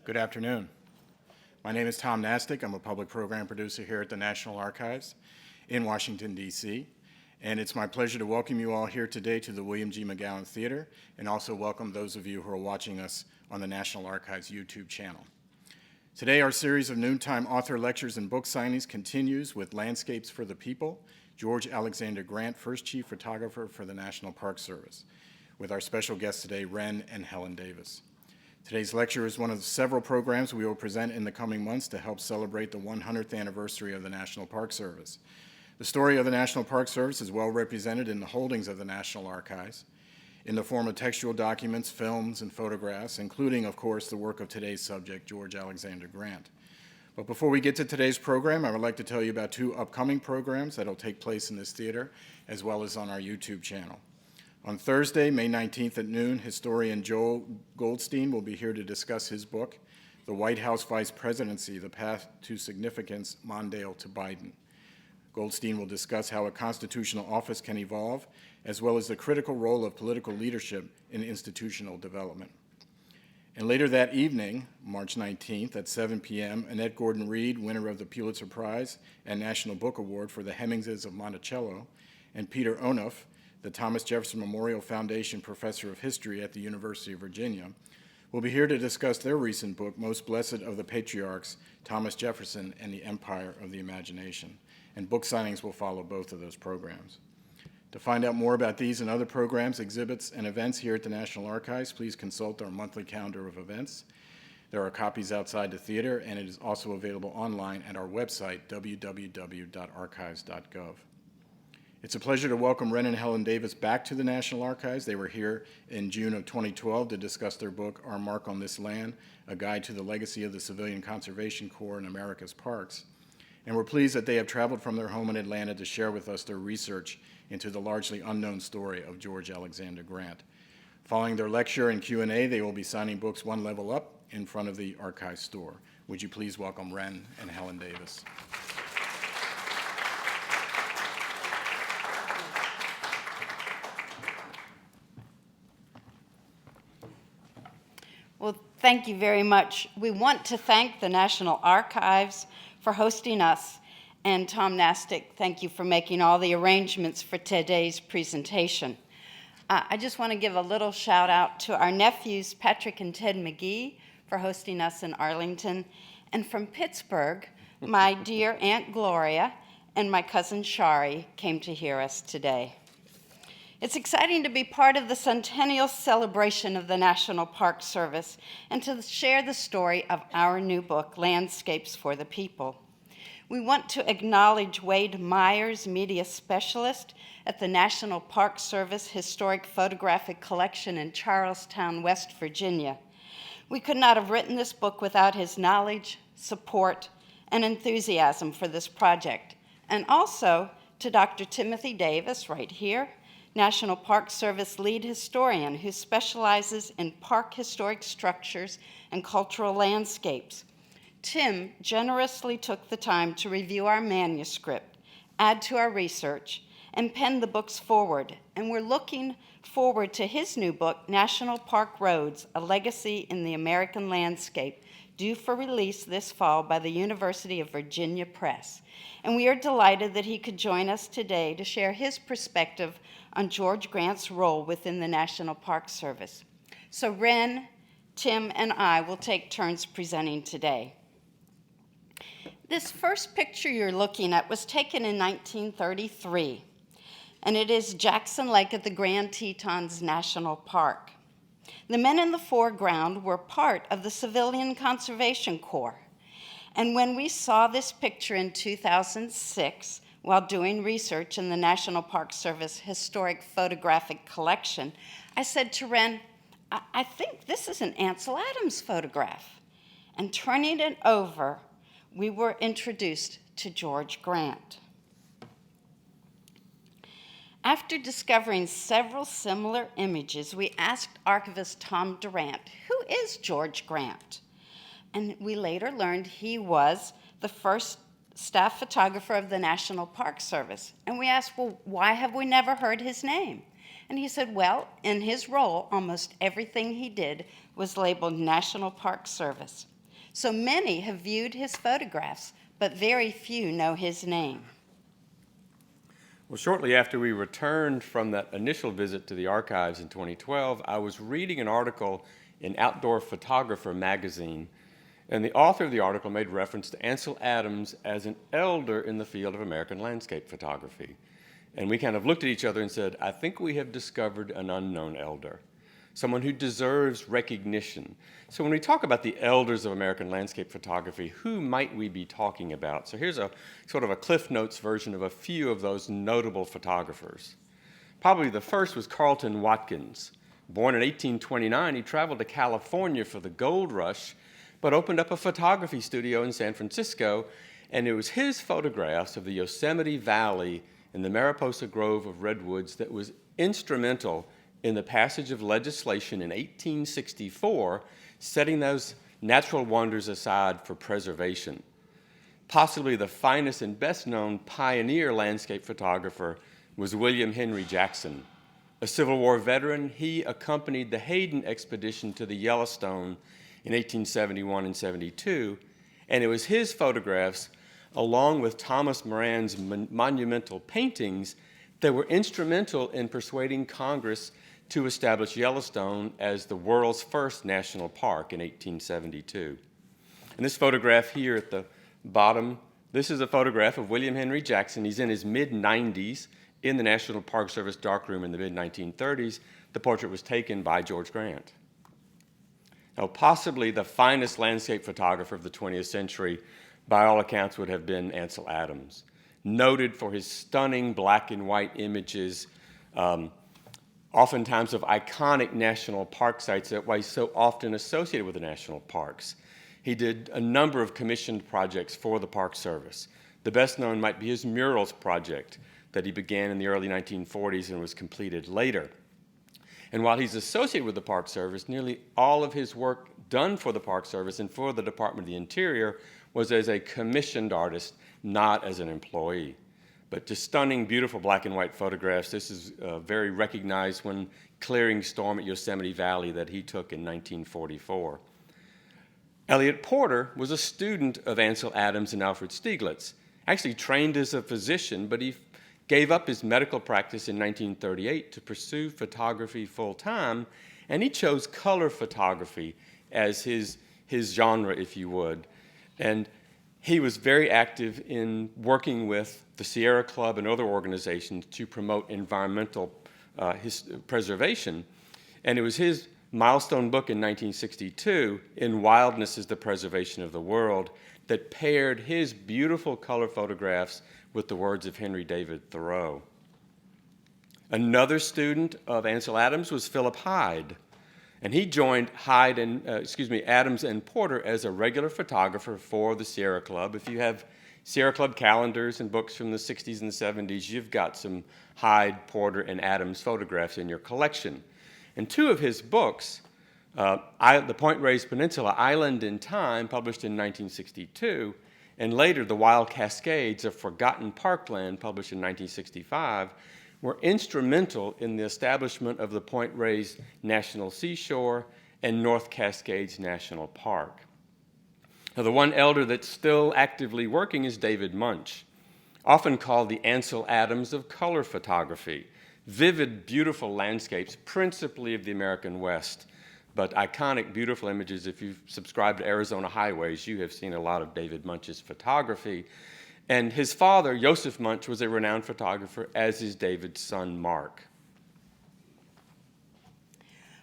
Good afternoon. My name is Tom Nastic. I'm a public program producer here at the National Archives in Washington, D.C., and it's my pleasure to welcome you all here today to the William G. McGowan Theater, and also welcome those of you who are watching us on the National Archives YouTube channel. Today, our series of noontime author lectures and book signings continues with Landscapes for the People, George Alexander Grant, first chief photographer for the National Park Service, with our special guests today, Ren and Helen Davis. Today's lecture is one of several programs we will present in the coming months to help celebrate the 100th anniversary of the National Park Service. The story of the National Park Service is well represented in the holdings of the National Archives, in the form of textual documents, films, and photographs, including, of course, the work of today's subject, George Alexander Grant. But before we get to today's program, I would like to tell you about two upcoming programs that will take place in this theater, as well as on our YouTube channel. On Thursday, May 19th at noon, historian Joel Goldstein will be here to discuss his book, The White House Vice Presidency, The Path to Significance, Mondale to Biden. Goldstein will discuss how a constitutional office can evolve, as well as the critical role of political leadership in institutional development. And later that evening, March 19th at 7 p.m., Annette Gordon-Reed, winner of the Pulitzer Prize and National Book Award for The Hemingses of Monticello, and Peter Onuf, the Thomas Jefferson Memorial Foundation Professor of History at the University of Virginia, will be here to discuss their recent book, Most Blessed of the Patriarchs, Thomas Jefferson and the Empire of the Imagination. And book signings will follow both of those programs. To find out more about these and other programs, exhibits, and events here at the National Archives, please consult our monthly calendar of events. There are copies outside the theater, and it is also available online at our website, www.archives.gov. It's a pleasure to welcome Ren and Helen Davis back to the National Archives. They were here in June of 2012 to discuss their book, Our Mark on This Land, A Guide to the Legacy of the Civilian Conservation Corps in America's Parks. And we're pleased that they have traveled from their home in Atlanta to share with us their research into the largely unknown story of George Alexander Grant. Following their lecture and Q&A, they will be signing books one level up in front of the archive store. Would you please welcome Ren and Helen Davis. Well, thank you very much. We want to thank the National Archives for hosting us, and Tom Nastic, thank you for making all the arrangements for today's presentation. I just want to give a little shout out to our nephews, Patrick and Ted McGee, for hosting us in Arlington, and from Pittsburgh, my dear Aunt Gloria and my cousin Shari came to hear us today. It's exciting to be part of the centennial celebration of the National Park Service and to share the story of our new book, Landscapes for the People. We want to acknowledge Wade Myers, media specialist at the National Park Service Historic Photographic Collection in Charlestown, West Virginia. We could not have written this book without his knowledge, support, and enthusiasm for this project. And also to Dr. Timothy Davis, right here, National Park Service lead historian who specializes in park historic structures and cultural landscapes. Tim generously took the time to review our manuscript, add to our research, and pen the book's forward. And we're looking forward to his new book, National Park Roads, A Legacy in the American Landscape, due for release this fall by the University of Virginia Press. And we are delighted that he could join us today to share his perspective on George Grant's role within the National Park Service. So Ren, Tim, and I will take turns presenting today. This first picture you're looking at was taken in 1933, and it is Jackson Lake at the Grand Tetons National Park. The men in the foreground were part of the Civilian Conservation Corps, and when we saw this picture in 2006, while doing research in the National Park Service Historic Photographic Collection, I said to Ren, I think this is an Ansel Adams photograph. And turning it over, we were introduced to George Grant. After discovering several similar images, we asked archivist Tom Durant, who is George Grant? And we later learned he was the first staff photographer of the National Park Service. And we asked, well, why have we never heard his name? And he said, well, in his role, almost everything he did was labeled National Park Service. So many have viewed his photographs, but very few know his name. Well, shortly after we returned from that initial visit to the archives in 2012, I was reading an article in Outdoor Photographer magazine, and the author of the article made reference to Ansel Adams as an elder in the field of American landscape photography. And we kind of looked at each other and said, I think we have discovered an unknown elder, someone who deserves recognition. So when we talk about the elders of American landscape photography, who might we be talking about? So here's a sort of a Cliff Notes version of a few of those notable photographers. Probably the first was Carlton Watkins. Born in 1829, he traveled to California for the gold rush, but opened up a photography studio in San Francisco, and it was his photographs of the Yosemite Valley and the Mariposa Grove of redwoods that was instrumental in the passage of legislation in 1864, setting those natural wonders aside for preservation. Possibly the finest and best-known pioneer landscape photographer was William Henry Jackson. A Civil War veteran, he accompanied the Hayden expedition to the Yellowstone in 1871 and 72, and it was his photographs, along with Thomas Moran's monumental paintings, that were instrumental in persuading Congress to establish Yellowstone as the world's first national park in 1872. And this photograph here at the bottom, this is a photograph of William Henry Jackson. He's in his mid-90s in the National Park Service darkroom in the mid-1930s. The portrait was taken by George Grant. Now, possibly the finest landscape photographer of the 20th century, by all accounts, would have been Ansel Adams, noted for his stunning black and white images, oftentimes of iconic national park sites that were so often associated with the national parks. He did a number of commissioned projects for the Park Service. The best known might be his murals project that he began in the early 1940s and was completed later. And while he's associated with the Park Service, nearly all of his work done for the Park Service and for the Department of the Interior was as a commissioned artist, not as an employee. But just stunning, beautiful black and white photographs. This is a very recognized one, clearing storm at Yosemite Valley that he took in 1944. Elliott Porter was a student of Ansel Adams and Alfred Stieglitz. Actually trained as a physician, but he gave up his medical practice in 1938 to pursue photography full-time, and he chose color photography as his genre, if you would. And he was very active in working with the Sierra Club and other organizations to promote environmental preservation. And it was his milestone book in 1962, In Wildness is the Preservation of the World, that paired his beautiful color photographs with the words of Henry David Thoreau. Another student of Ansel Adams was Philip Hyde, and he joined Adams and Porter as a regular photographer for the Sierra Club. If you have Sierra Club calendars and books from the 60s and the 70s, you've got some Hyde, Porter, and Adams photographs in your collection. And two of his books, The Point Reyes Peninsula, Island in Time, published in 1962, and later The Wild Cascades of Forgotten Parkland, published in 1965, were instrumental in the establishment of the Point Reyes National Seashore and North Cascades National Park. Now, the one elder that's still actively working is David Munch, often called the Ansel Adams of color photography. Vivid, beautiful landscapes, principally of the American West, but iconic, beautiful images. If you've subscribed to Arizona Highways, you have seen a lot of David Munch's photography. And his father, Joseph Munch, was a renowned photographer, as is David's son, Mark.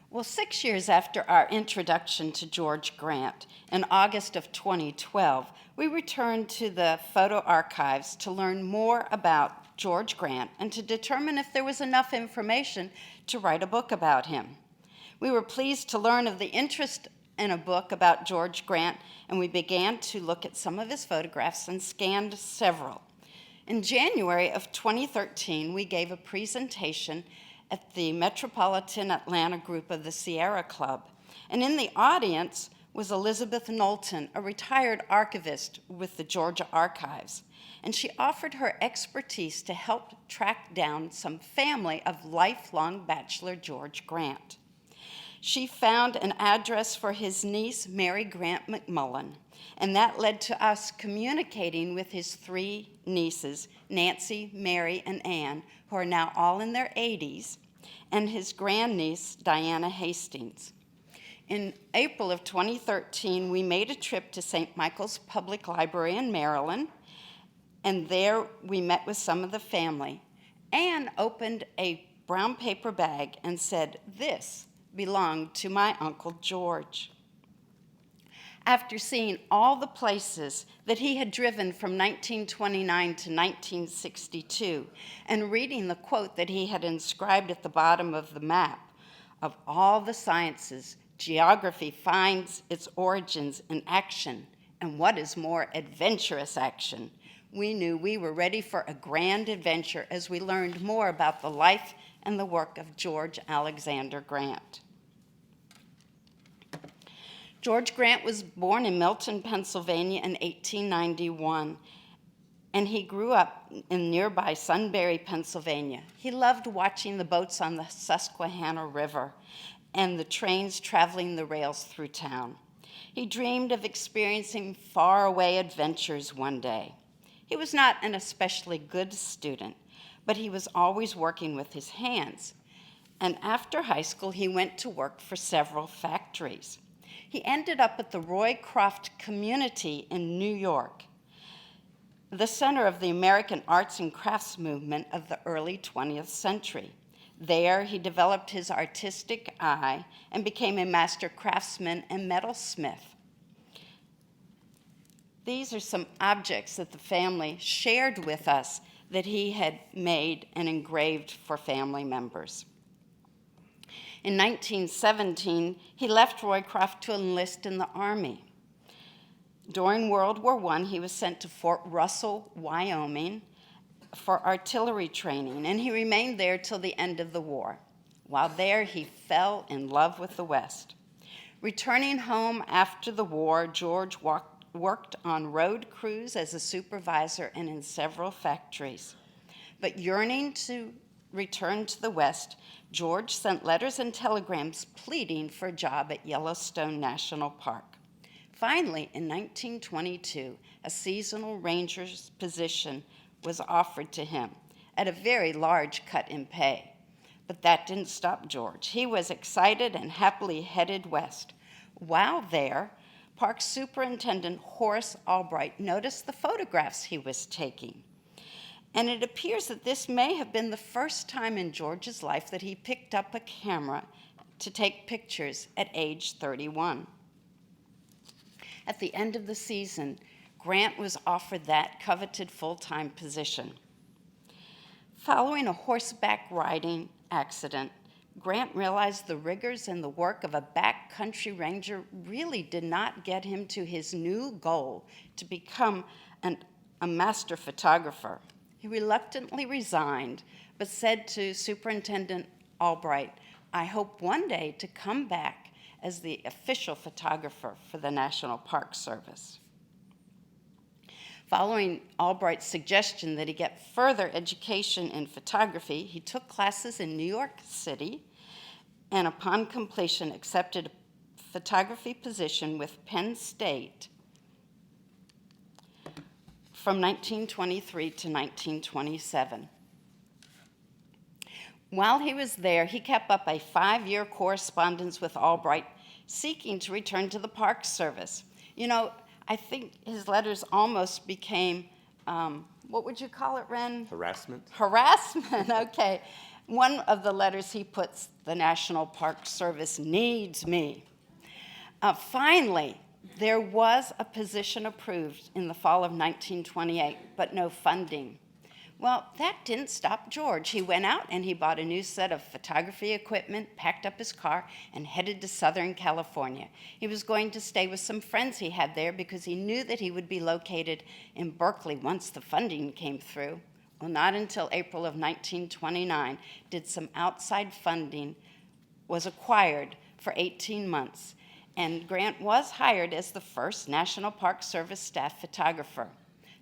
Well, 6 years after our introduction to George Grant, in August of 2012, we returned to the photo archives to learn more about George Grant and to determine if there was enough information to write a book about him. We were pleased to learn of the interest in a book about George Grant, and we began to look at some of his photographs and scanned several. In January of 2013, we gave a presentation at the Metropolitan Atlanta group of the Sierra Club, and in the audience was Elizabeth Knowlton, a retired archivist with the Georgia Archives, and she offered her expertise to help track down some family of lifelong bachelor George Grant. She found an address for his niece, Mary Grant McMullen, and that led to us communicating with his 3 nieces, Nancy, Mary, and Anne, who are now all in their 80s, and his grandniece, Diana Hastings. In April of 2013, we made a trip to St. Michael's Public Library in Maryland, and there we met with some of the family. Anne opened a brown paper bag and said, "This belonged to my Uncle George." After seeing all the places that he had driven from 1929 to 1962 and reading the quote that he had inscribed at the bottom of the map, "Of all the sciences, geography finds its origins in action, and what is more adventurous action?" we knew we were ready for a grand adventure as we learned more about the life and the work of George Alexander Grant. George Grant was born in Milton, Pennsylvania in 1891, and he grew up in nearby Sunbury, Pennsylvania. He loved watching the boats on the Susquehanna River and the trains traveling the rails through town. He dreamed of experiencing faraway adventures one day. He was not an especially good student, but he was always working with his hands. And after high school, he went to work for several factories. He ended up at the Roycroft community in New York, the center of the American arts and crafts movement of the early 20th century. There, he developed his artistic eye and became a master craftsman and metalsmith. These are some objects that the family shared with us that he had made and engraved for family members. In 1917, he left Roycroft to enlist in the Army. During World War I, he was sent to Fort Russell, Wyoming, for artillery training, and he remained there till the end of the war. While there, he fell in love with the West. Returning home after the war, George worked on road crews as a supervisor and in several factories. But yearning to return to the West, George sent letters and telegrams pleading for a job at Yellowstone National Park. Finally, in 1922, a seasonal ranger's position was offered to him at a very large cut in pay. But that didn't stop George. He was excited and happily headed west. While there, Park Superintendent Horace Albright noticed the photographs he was taking. And it appears that this may have been the first time in George's life that he picked up a camera to take pictures at age 31. At the end of the season, Grant was offered that coveted full-time position. Following a horseback riding accident, Grant realized the rigors and the work of a backcountry ranger really did not get him to his new goal to become a master photographer. He reluctantly resigned, but said to Superintendent Albright, "I hope one day to come back as the official photographer for the National Park Service." Following Albright's suggestion that he get further education in photography, he took classes in New York City and upon completion accepted a photography position with Penn State from 1923 to 1927. While he was there, he kept up a 5-year correspondence with Albright, seeking to return to the Park Service. You know, I think his letters almost became, what would you call it, Ren? Harassment? Harassment, okay. One of the letters he puts, "The National Park Service needs me." Finally, there was a position approved in the fall of 1928, but no funding. Well, that didn't stop George. He went out and he bought a new set of photography equipment, packed up his car, and headed to Southern California. He was going to stay with some friends he had there because he knew that he would be located in Berkeley once the funding came through. Well, not until April of 1929 did some outside funding was acquired for 18 months, and Grant was hired as the first National Park Service staff photographer.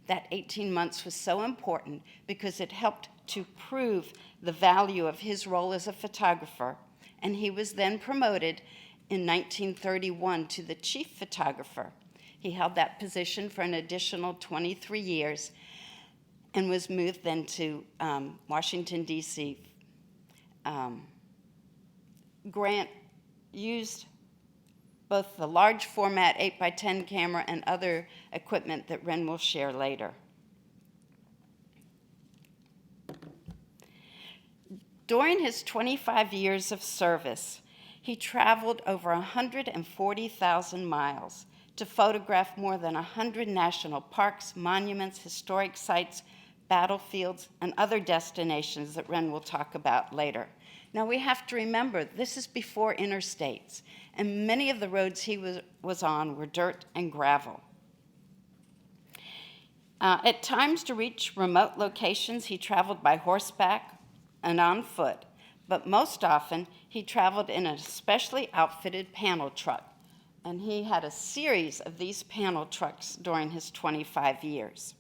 That 18 months was so important because it helped to prove the value of his role as a photographer and he was then promoted in 1931 to the chief photographer. He held that position for an additional 23 years and was moved then to Washington, D.C. Grant used both the large format 8x10 camera and other equipment that Ren will share later. During his 25 years of service, he traveled over 140,000 miles to photograph more than 100 national parks, monuments, historic sites, battlefields, and other destinations that Ren will talk about later. Now, we have to remember, this is before interstates, and many of the roads he was on were dirt and gravel. At times, to reach remote locations, he traveled by horseback and on foot, but most often, he traveled in a specially outfitted panel truck, and he had a series of these panel trucks during his 25 years.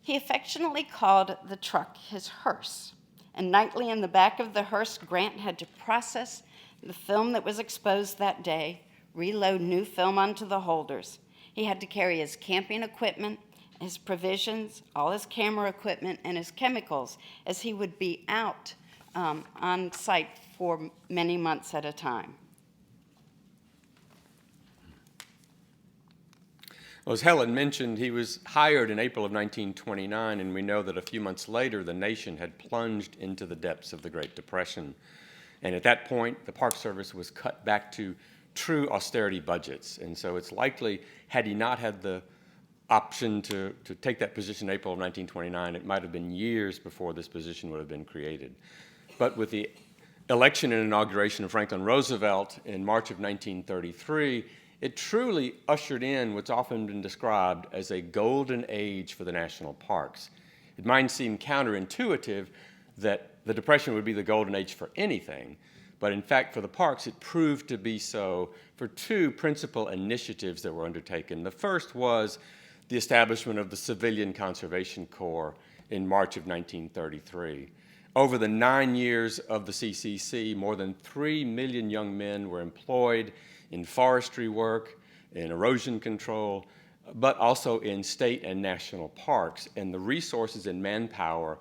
He affectionately called the truck his hearse, and nightly in the back of the hearse, Grant had to process the film that was exposed that day, reload new film onto the holders. He had to carry his camping equipment, his provisions, all his camera equipment, and his chemicals, as he would be out on site for many months at a time. Well, as Helen mentioned, he was hired in April of 1929, and we know that a few months later, the nation had plunged into the depths of the Great Depression. And at that point, the Park Service was cut back to true austerity budgets. And so it's likely, had he not had the option to take that position in April of 1929, it might have been years before this position would have been created. But with the election and inauguration of Franklin Roosevelt in March of 1933, it truly ushered in what's often been described as a golden age for the national parks. It might seem counterintuitive that the Depression would be the golden age for anything, but in fact for the parks it proved to be so for two principal initiatives that were undertaken. The first was the establishment of the Civilian Conservation Corps in March of 1933. Over the 9 years of the CCC, more than 3 million young men were employed in forestry work, in erosion control, but also in state and national parks. And the resources and manpower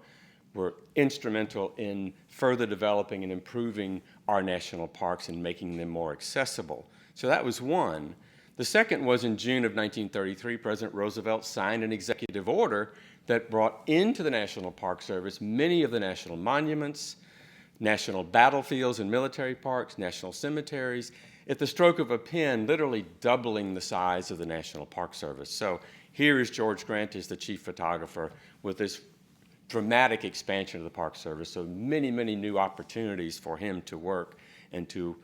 were instrumental in further developing and improving our national parks and making them more accessible. So that was one. The second was in June of 1933, President Roosevelt signed an executive order that brought into the National Park Service many of the national monuments, national battlefields and military parks, national cemeteries, at the stroke of a pen, literally doubling the size of the National Park Service. So here is George Grant as the chief photographer with this dramatic expansion of the Park Service. So many, many new opportunities for him to work and to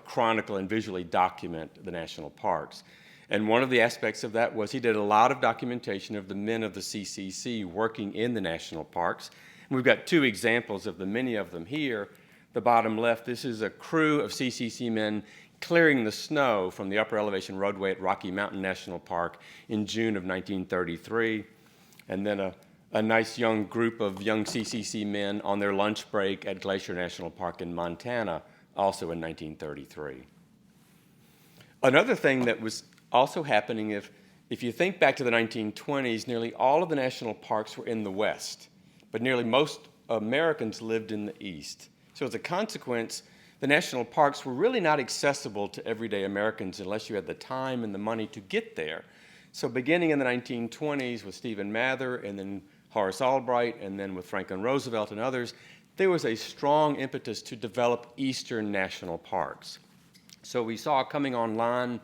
chronicle and visually document the national parks. And one of the aspects of that was he did a lot of documentation of the men of the CCC working in the national parks. And we've got two examples of the many of them here. The bottom left, this is a crew of CCC men clearing the snow from the upper elevation roadway at Rocky Mountain National Park in June of 1933. And then a nice young group of young CCC men on their lunch break at Glacier National Park in Montana, also in 1933. Another thing that was also happening, if you think back to the 1920s, nearly all of the national parks were in the West, but nearly most Americans lived in the East. So as a consequence, the national parks were really not accessible to everyday Americans unless you had the time and the money to get there. So beginning in the 1920s with Stephen Mather and then Horace Albright and then with Franklin Roosevelt and others, there was a strong impetus to develop eastern national parks. So we saw coming online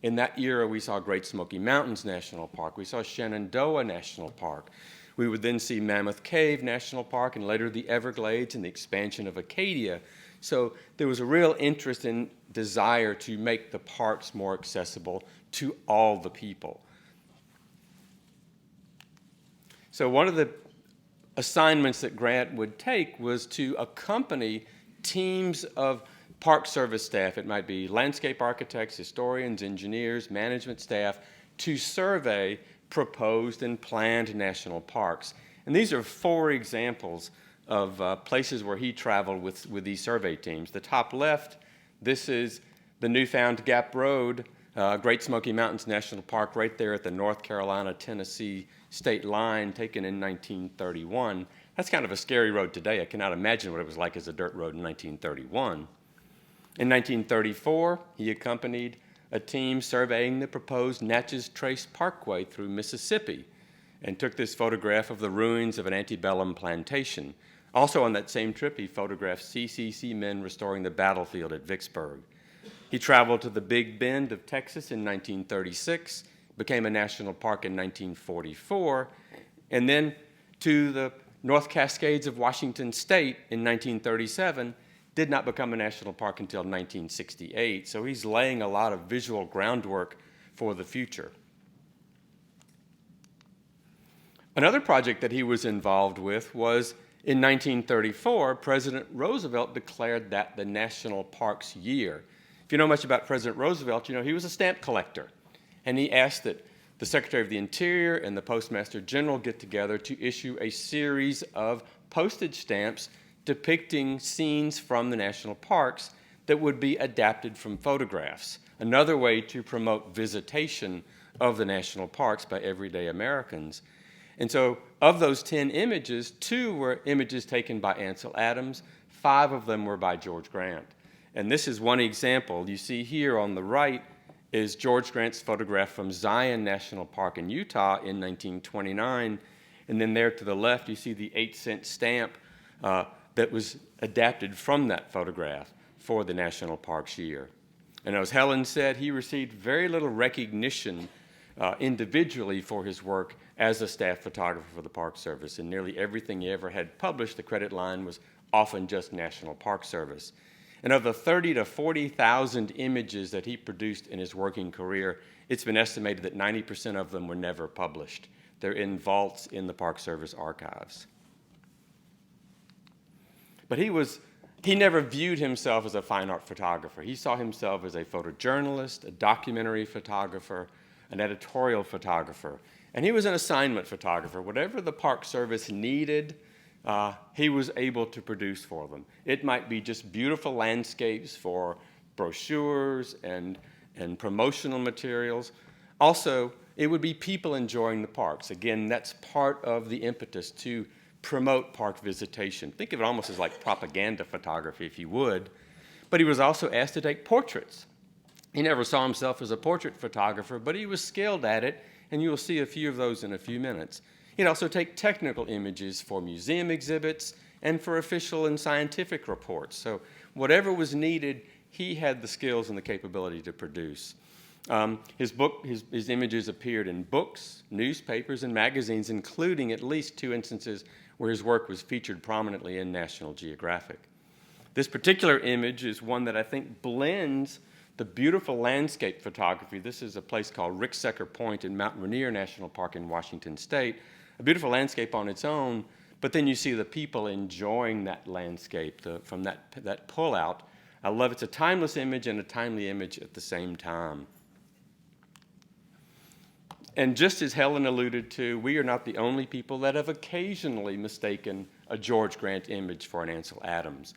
in that era, we saw Great Smoky Mountains National Park. We saw Shenandoah National Park. We would then see Mammoth Cave National Park and later the Everglades and the expansion of Acadia. So there was a real interest and desire to make the parks more accessible to all the people. So one of the assignments that Grant would take was to accompany teams of Park Service staff. It might be landscape architects, historians, engineers, management staff, to survey proposed and planned national parks. And these are 4 examples of places where he traveled with these survey teams. The top left, this is the newfound Gap Road, Great Smoky Mountains National Park, right there at the North Carolina-Tennessee state line, taken in 1931. That's kind of a scary road today. I cannot imagine what it was like as a dirt road in 1931. In 1934, he accompanied a team surveying the proposed Natchez Trace Parkway through Mississippi and took this photograph of the ruins of an antebellum plantation. Also on that same trip, he photographed CCC men restoring the battlefield at Vicksburg. He traveled to the Big Bend of Texas in 1936, became a national park in 1944, and then to the North Cascades of Washington State in 1937, did not become a national park until 1968. So he's laying a lot of visual groundwork for the future. Another project that he was involved with was in 1934, President Roosevelt declared that the National Parks Year. If you know much about President Roosevelt, you know he was a stamp collector. And he asked that the Secretary of the Interior and the Postmaster General get together to issue a series of postage stamps depicting scenes from the national parks that would be adapted from photographs, another way to promote visitation of the national parks by everyday Americans. And so of those 10 images, 2 were images taken by Ansel Adams, 5 of them were by George Grant. And this is one example. You see here on the right is George Grant's photograph from Zion National Park in Utah in 1929. And then there to the left, you see the 8-cent stamp that was adapted from that photograph for the National Parks Year. And as Helen said, he received very little recognition individually for his work as a staff photographer for the Park Service. And nearly everything he ever had published, the credit line was often just National Park Service. And of the 30,000 to 40,000 images that he produced in his working career, it's been estimated that 90% of them were never published. They're in vaults in the Park Service archives. But he never viewed himself as a fine art photographer. He saw himself as a photojournalist, a documentary photographer, an editorial photographer. And he was an assignment photographer. Whatever the Park Service needed, he was able to produce for them. It might be just beautiful landscapes for brochures and promotional materials. Also, it would be people enjoying the parks. Again, that's part of the impetus to promote park visitation. Think of it almost as like propaganda photography, if you would. But he was also asked to take portraits. He never saw himself as a portrait photographer, but he was skilled at it, and you will see a few of those in a few minutes. He'd also take technical images for museum exhibits and for official and scientific reports. So whatever was needed, he had the skills and the capability to produce. His images appeared in books, newspapers, and magazines, including at least 2 instances where his work was featured prominently in National Geographic. This particular image is one that I think blends the beautiful landscape photography. This is a place called Ricksecker Point in Mount Rainier National Park in Washington State. A beautiful landscape on its own, but then you see the people enjoying that landscape from that pull-out. I love it. It's a timeless image and a timely image at the same time. And just as Helen alluded to, we are not the only people that have occasionally mistaken a George Grant image for an Ansel Adams.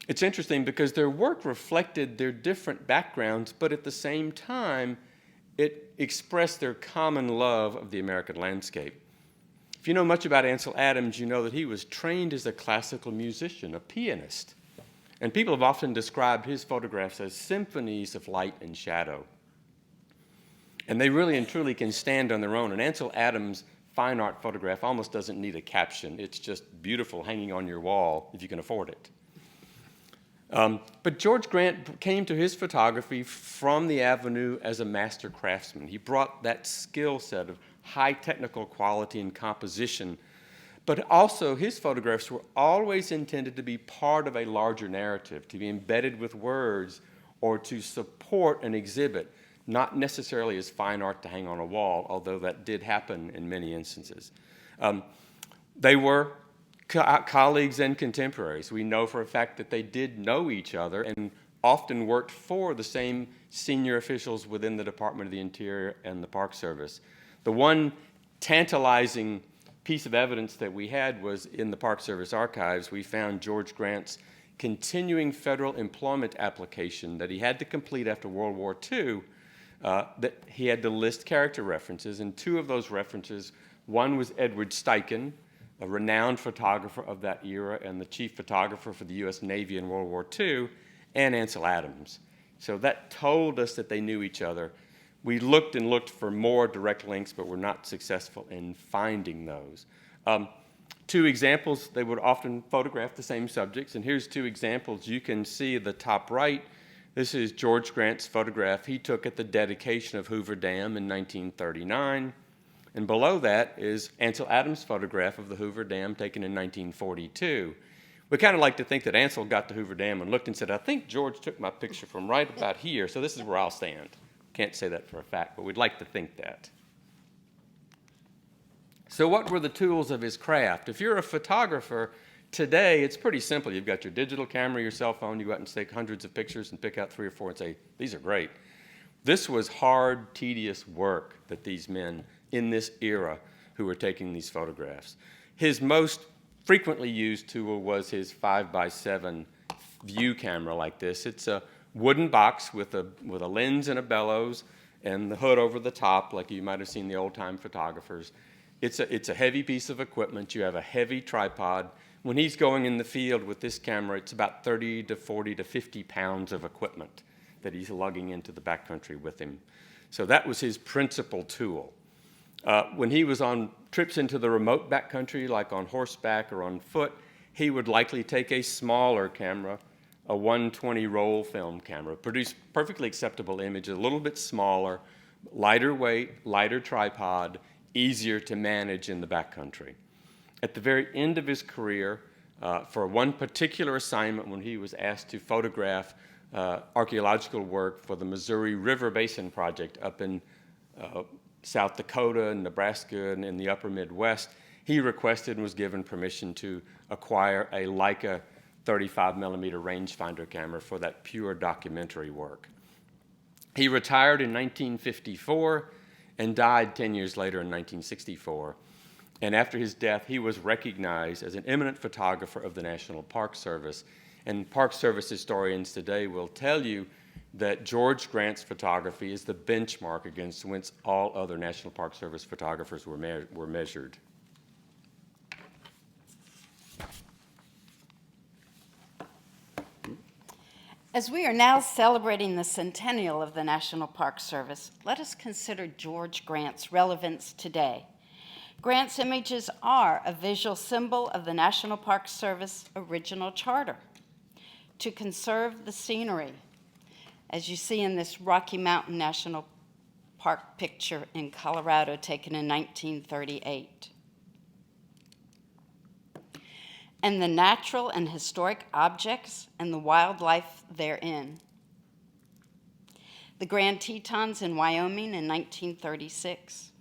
It's interesting because their work reflected their different backgrounds, but at the same time, it expressed their common love of the American landscape. If you know much about Ansel Adams, you know that he was trained as a classical musician, a pianist. And people have often described his photographs as symphonies of light and shadow. And they really and truly can stand on their own. An Ansel Adams fine art photograph almost doesn't need a caption. It's just beautiful hanging on your wall if you can afford it. But George Grant came to his photography from the Avenue as a master craftsman. He brought that skill set of high technical quality and composition, but also his photographs were always intended to be part of a larger narrative, to be embedded with words or to support an exhibit, not necessarily as fine art to hang on a wall, although that did happen in many instances. They were colleagues and contemporaries. We know for a fact that they did know each other and often worked for the same senior officials within the Department of the Interior and the Park Service. The one tantalizing piece of evidence that we had was in the Park Service archives, we found George Grant's continuing federal employment application that he had to complete after World War II, that he had to list character references, and two of those references, one was Edward Steichen, a renowned photographer of that era and the chief photographer for the U.S. Navy in World War II, and Ansel Adams. So that told us that they knew each other. We looked and looked for more direct links, but were not successful in finding those. Two examples, they would often photograph the same subjects, and here's two examples. You can see the top right. This is George Grant's photograph he took at the dedication of Hoover Dam in 1939. And below that is Ansel Adams' photograph of the Hoover Dam taken in 1942. We kind of like to think that Ansel got to Hoover Dam and looked and said, I think George took my picture from right about here, so this is where I'll stand. Can't say that for a fact, but we'd like to think that. So what were the tools of his craft? If you're a photographer today, it's pretty simple. You've got your digital camera, your cell phone, you go out and take hundreds of pictures and pick out 3 or 4 and say, these are great. This was hard, tedious work that these men in this era who were taking these photographs. His most frequently used tool was his 5x7 view camera like this. It's a wooden box with a lens and a bellows and the hood over the top, like you might have seen the old-time photographers. It's a heavy piece of equipment. You have a heavy tripod. When he's going in the field with this camera, it's about 30 to 40 to 50 pounds of equipment that he's lugging into the backcountry with him. So that was his principal tool. When he was on trips into the remote backcountry, like on horseback or on foot, he would likely take a smaller camera, a 120 roll film camera, produce perfectly acceptable images, a little bit smaller, lighter weight, lighter tripod, easier to manage in the backcountry. At the very end of his career, for one particular assignment when he was asked to photograph archaeological work for the Missouri River Basin Project up in South Dakota and Nebraska and in the upper Midwest, he requested and was given permission to acquire a Leica 35 millimeter rangefinder camera for that pure documentary work. He retired in 1954 and died 10 years later in 1964. And after his death, he was recognized as an eminent photographer of the National Park Service. And Park Service historians today will tell you that George Grant's photography is the benchmark against which all other National Park Service photographers were measured. As we are now celebrating the centennial of the National Park Service, let us consider George Grant's relevance today. Grant's images are a visual symbol of the National Park Service original charter to conserve the scenery, as you see in this Rocky Mountain National Park picture in Colorado taken in 1938. And the natural and historic objects and the wildlife therein. The Grand Tetons in Wyoming in 1936.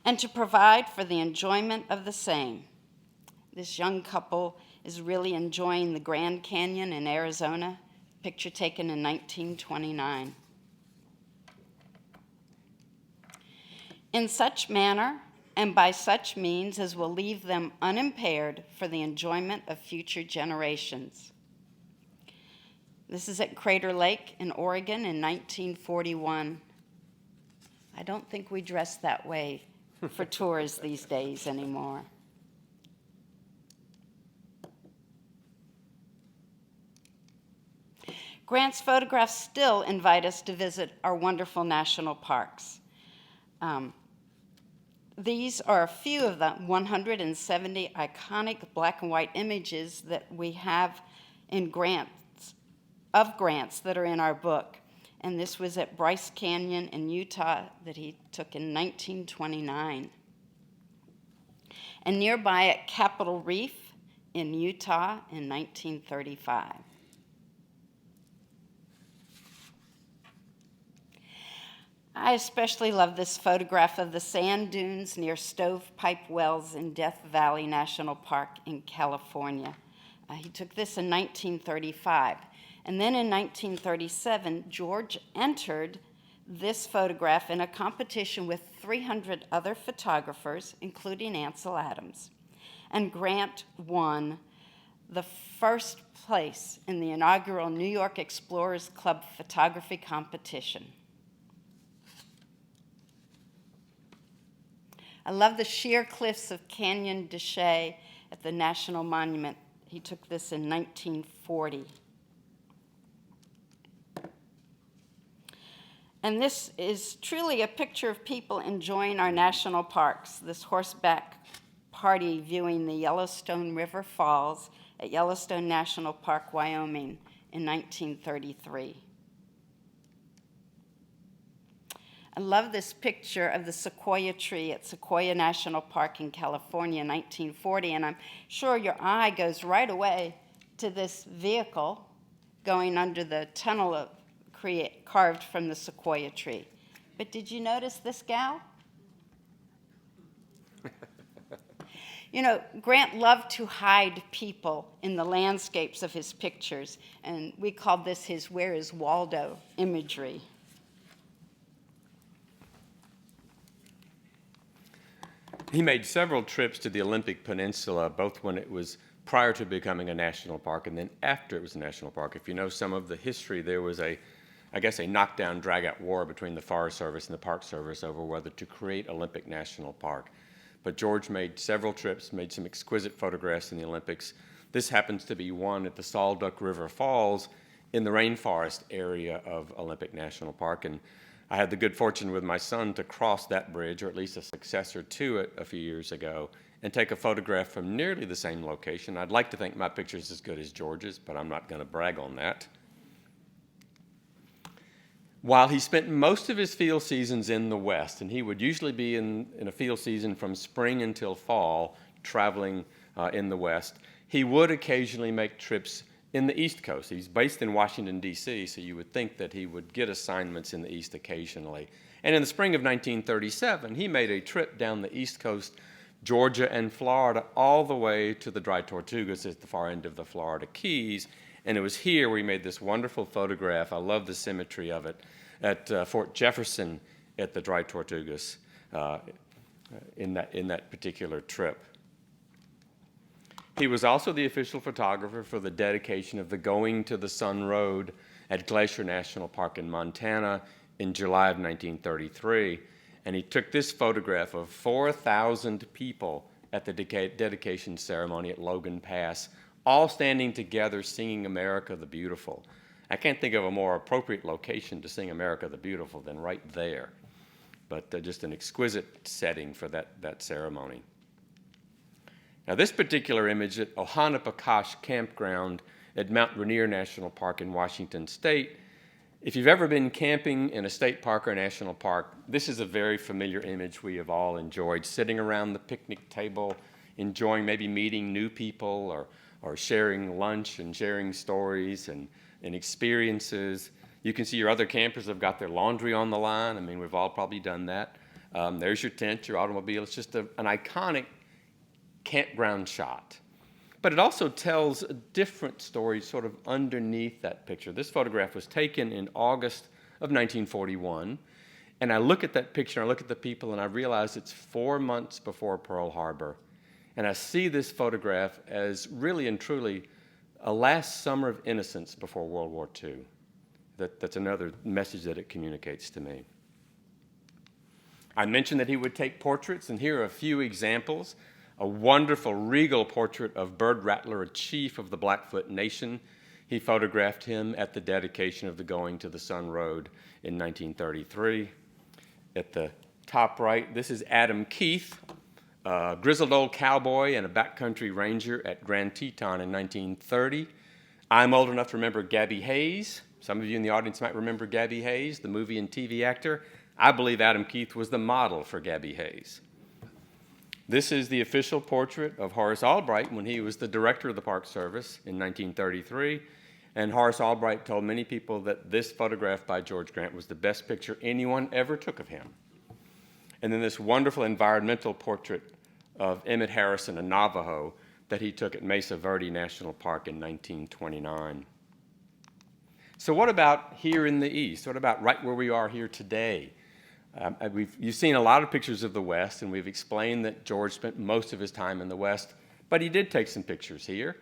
And to provide for the enjoyment of the same. This young couple is really enjoying the Grand Canyon in Arizona, picture taken in 1929. In such manner, and by such means as will leave them unimpaired for the enjoyment of future generations. This is at Crater Lake in Oregon in 1941. I don't think we dress that way for tours these days anymore. Grant's photographs still invite us to visit our wonderful national parks. These are a few of the 170 iconic black and white images that we have in Grant's that are in our book. And this was at Bryce Canyon in Utah that he took in 1929. And nearby at Capitol Reef in Utah in 1935. I especially love this photograph of the sand dunes near Stovepipe Wells in Death Valley National Park in California. He took this in 1935. And then in 1937, George entered this photograph in a competition with 300 other photographers, including Ansel Adams. And Grant won the first place in the inaugural New York Explorers Club photography competition. I love the sheer cliffs of Canyon de Chelly at the National Monument. He took this in 1940. And this is truly a picture of people enjoying our national parks. This horseback party viewing the Yellowstone River Falls at Yellowstone National Park, Wyoming in 1933. I love this picture of the sequoia tree at Sequoia National Park in California in 1940, and I'm sure your eye goes right away to this vehicle going under the tunnel carved from the sequoia tree. But did you notice this gal? You know, Grant loved to hide people in the landscapes of his pictures, and we called this his "Where is Waldo" imagery. He made several trips to the Olympic Peninsula, both when it was prior to becoming a national park and then after it was a national park. If you know some of the history, there was a knockdown, drag-out war between the Forest Service and the Park Service over whether to create Olympic National Park. But George made several trips, made some exquisite photographs in the Olympics. This happens to be one at the Salduck River Falls in the rainforest area of Olympic National Park. And I had the good fortune with my son to cross that bridge, or at least a successor to it, a few years ago, and take a photograph from nearly the same location. I'd like to think my picture's as good as George's, but I'm not going to brag on that. While he spent most of his field seasons in the West, and he would usually be in a field season from spring until fall, traveling in the West, he would occasionally make trips in the East Coast. He's based in Washington, D.C., so you would think that he would get assignments in the East occasionally. And in the spring of 1937, he made a trip down the East Coast, Georgia and Florida, all the way to the Dry Tortugas at the far end of the Florida Keys. And it was here we made this wonderful photograph. I love the symmetry of it, at Fort Jefferson at the Dry Tortugas in that particular trip. He was also the official photographer for the dedication of the Going to the Sun Road at Glacier National Park in Montana in July of 1933. And he took this photograph of 4,000 people at the dedication ceremony at Logan Pass, all standing together singing America the Beautiful. I can't think of a more appropriate location to sing America the Beautiful than right there. But just an exquisite setting for that ceremony. Now, this particular image at Ohanapecosh Campground at Mount Rainier National Park in Washington State, if you've ever been camping in a state park or a national park, this is a very familiar image we have all enjoyed, sitting around the picnic table, enjoying maybe meeting new people or sharing lunch and sharing stories and experiences. You can see your other campers have got their laundry on the line. I mean, we've all probably done that. There's your tent, your automobile. It's just an iconic campground shot. But it also tells a different story sort of underneath that picture. This photograph was taken in August of 1941, and I look at that picture, I look at the people, and I realize it's 4 months before Pearl Harbor. And I see this photograph as really and truly a last summer of innocence before World War II. That's another message that it communicates to me. I mentioned that he would take portraits, and here are a few examples. A wonderful regal portrait of Bird Rattler, a chief of the Blackfoot Nation. He photographed him at the dedication of the Going to the Sun Road in 1933. At the top right, this is Adam Keith, a grizzled old cowboy and a backcountry ranger at Grand Teton in 1930. I'm old enough to remember Gabby Hayes. Some of you in the audience might remember Gabby Hayes, the movie and TV actor. I believe Adam Keith was the model for Gabby Hayes. This is the official portrait of Horace Albright when he was the director of the Park Service in 1933. And Horace Albright told many people that this photograph by George Grant was the best picture anyone ever took of him. And then this wonderful environmental portrait of Emmett Harrison, a Navajo, that he took at Mesa Verde National Park in 1929. So what about here in the East? What about right where we are here today? You've seen a lot of pictures of the West, and we've explained that George spent most of his time in the West, but he did take some pictures here.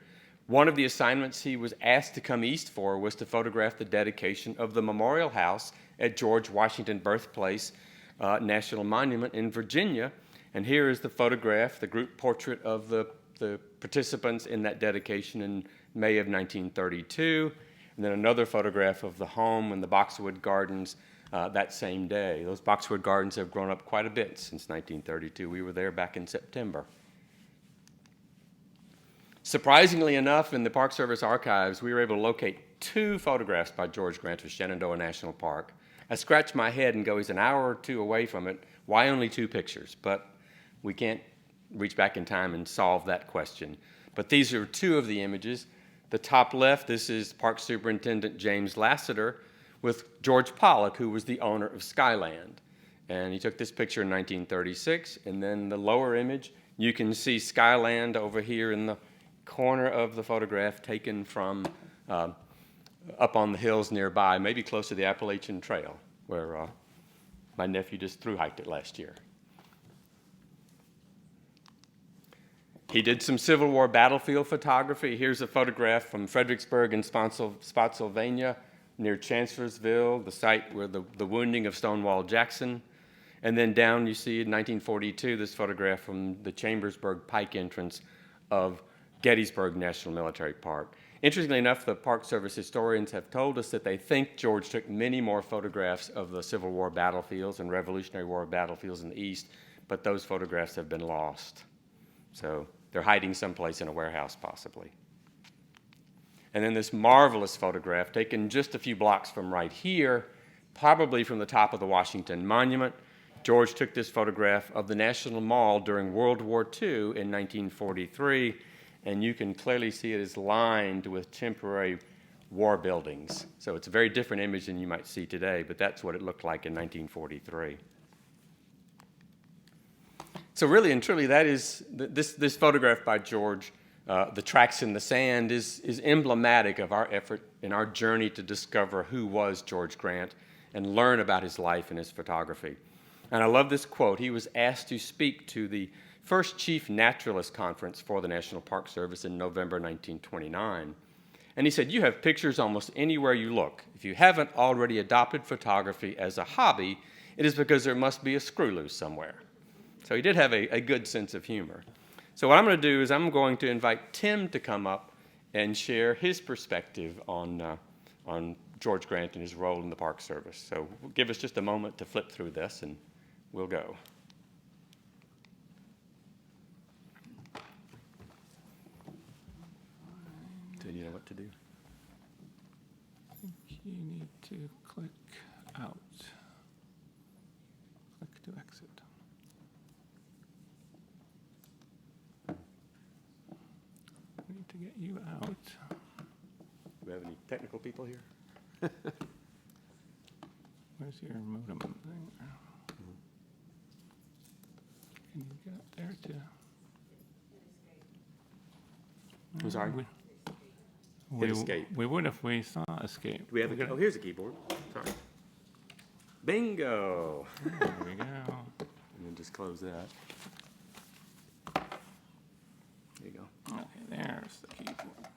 One of the assignments he was asked to come east for was to photograph the dedication of the Memorial House at George Washington Birthplace National Monument in Virginia. And here is the photograph, the group portrait of the participants in that dedication in May of 1932. And then another photograph of the home and the boxwood gardens that same day. Those boxwood gardens have grown up quite a bit since 1932. We were there back in September. Surprisingly enough, in the Park Service archives, we were able to locate 2 photographs by George Grant of Shenandoah National Park. I scratch my head and go, he's an hour or 2 away from it. Why only 2 pictures? But we can't reach back in time and solve that question. But these are 2 of the images. The top left, this is Park Superintendent James Lassiter with George Pollock, who was the owner of Skyland. And he took this picture in 1936. And then the lower image, you can see Skyland over here in the corner of the photograph, taken from up on the hills nearby, maybe close to the Appalachian Trail, where my nephew just thru-hiked it last year. He did some Civil War battlefield photography. Here's a photograph from Fredericksburg in Spotsylvania, near Chancellorsville, the site where the wounding of Stonewall Jackson. And then down you see in 1942 this photograph from the Chambersburg Pike entrance of Gettysburg National Military Park. Interestingly enough, the Park Service historians have told us that they think George took many more photographs of the Civil War battlefields and Revolutionary War battlefields in the East, but those photographs have been lost. So they're hiding someplace in a warehouse, possibly. And then this marvelous photograph taken just a few blocks from right here, probably from the top of the Washington Monument. George took this photograph of the National Mall during World War II in 1943, and you can clearly see it is lined with temporary war buildings. So it's a very different image than you might see today, but that's what it looked like in 1943. So really and truly, that is this photograph by George, the tracks in the sand, is emblematic of our effort in our journey to discover who was George Grant and learn about his life and his photography. And I love this quote. He was asked to speak to the first Chief Naturalist Conference for the National Park Service in November 1929. And he said, "You have pictures almost anywhere you look. If you haven't already adopted photography as a hobby, it is because there must be a screw loose somewhere." So he did have a good sense of humor. So what I'm going to do is I'm going to invite Tim to come up and share his perspective on George Grant and his role in the Park Service. So give us just a moment to flip through this, and we'll go. Do you know what to do? I think you need to click out. Click to exit. I need to get you out. Do we have any technical people here? Where's your modem thing? Can you get up there too? I'm sorry? We, Hit escape. we would if we saw escape. Do we have a, oh, here's a keyboard. Sorry. Bingo. There we go. And then just close that. There you go. Okay, there's the keyboard.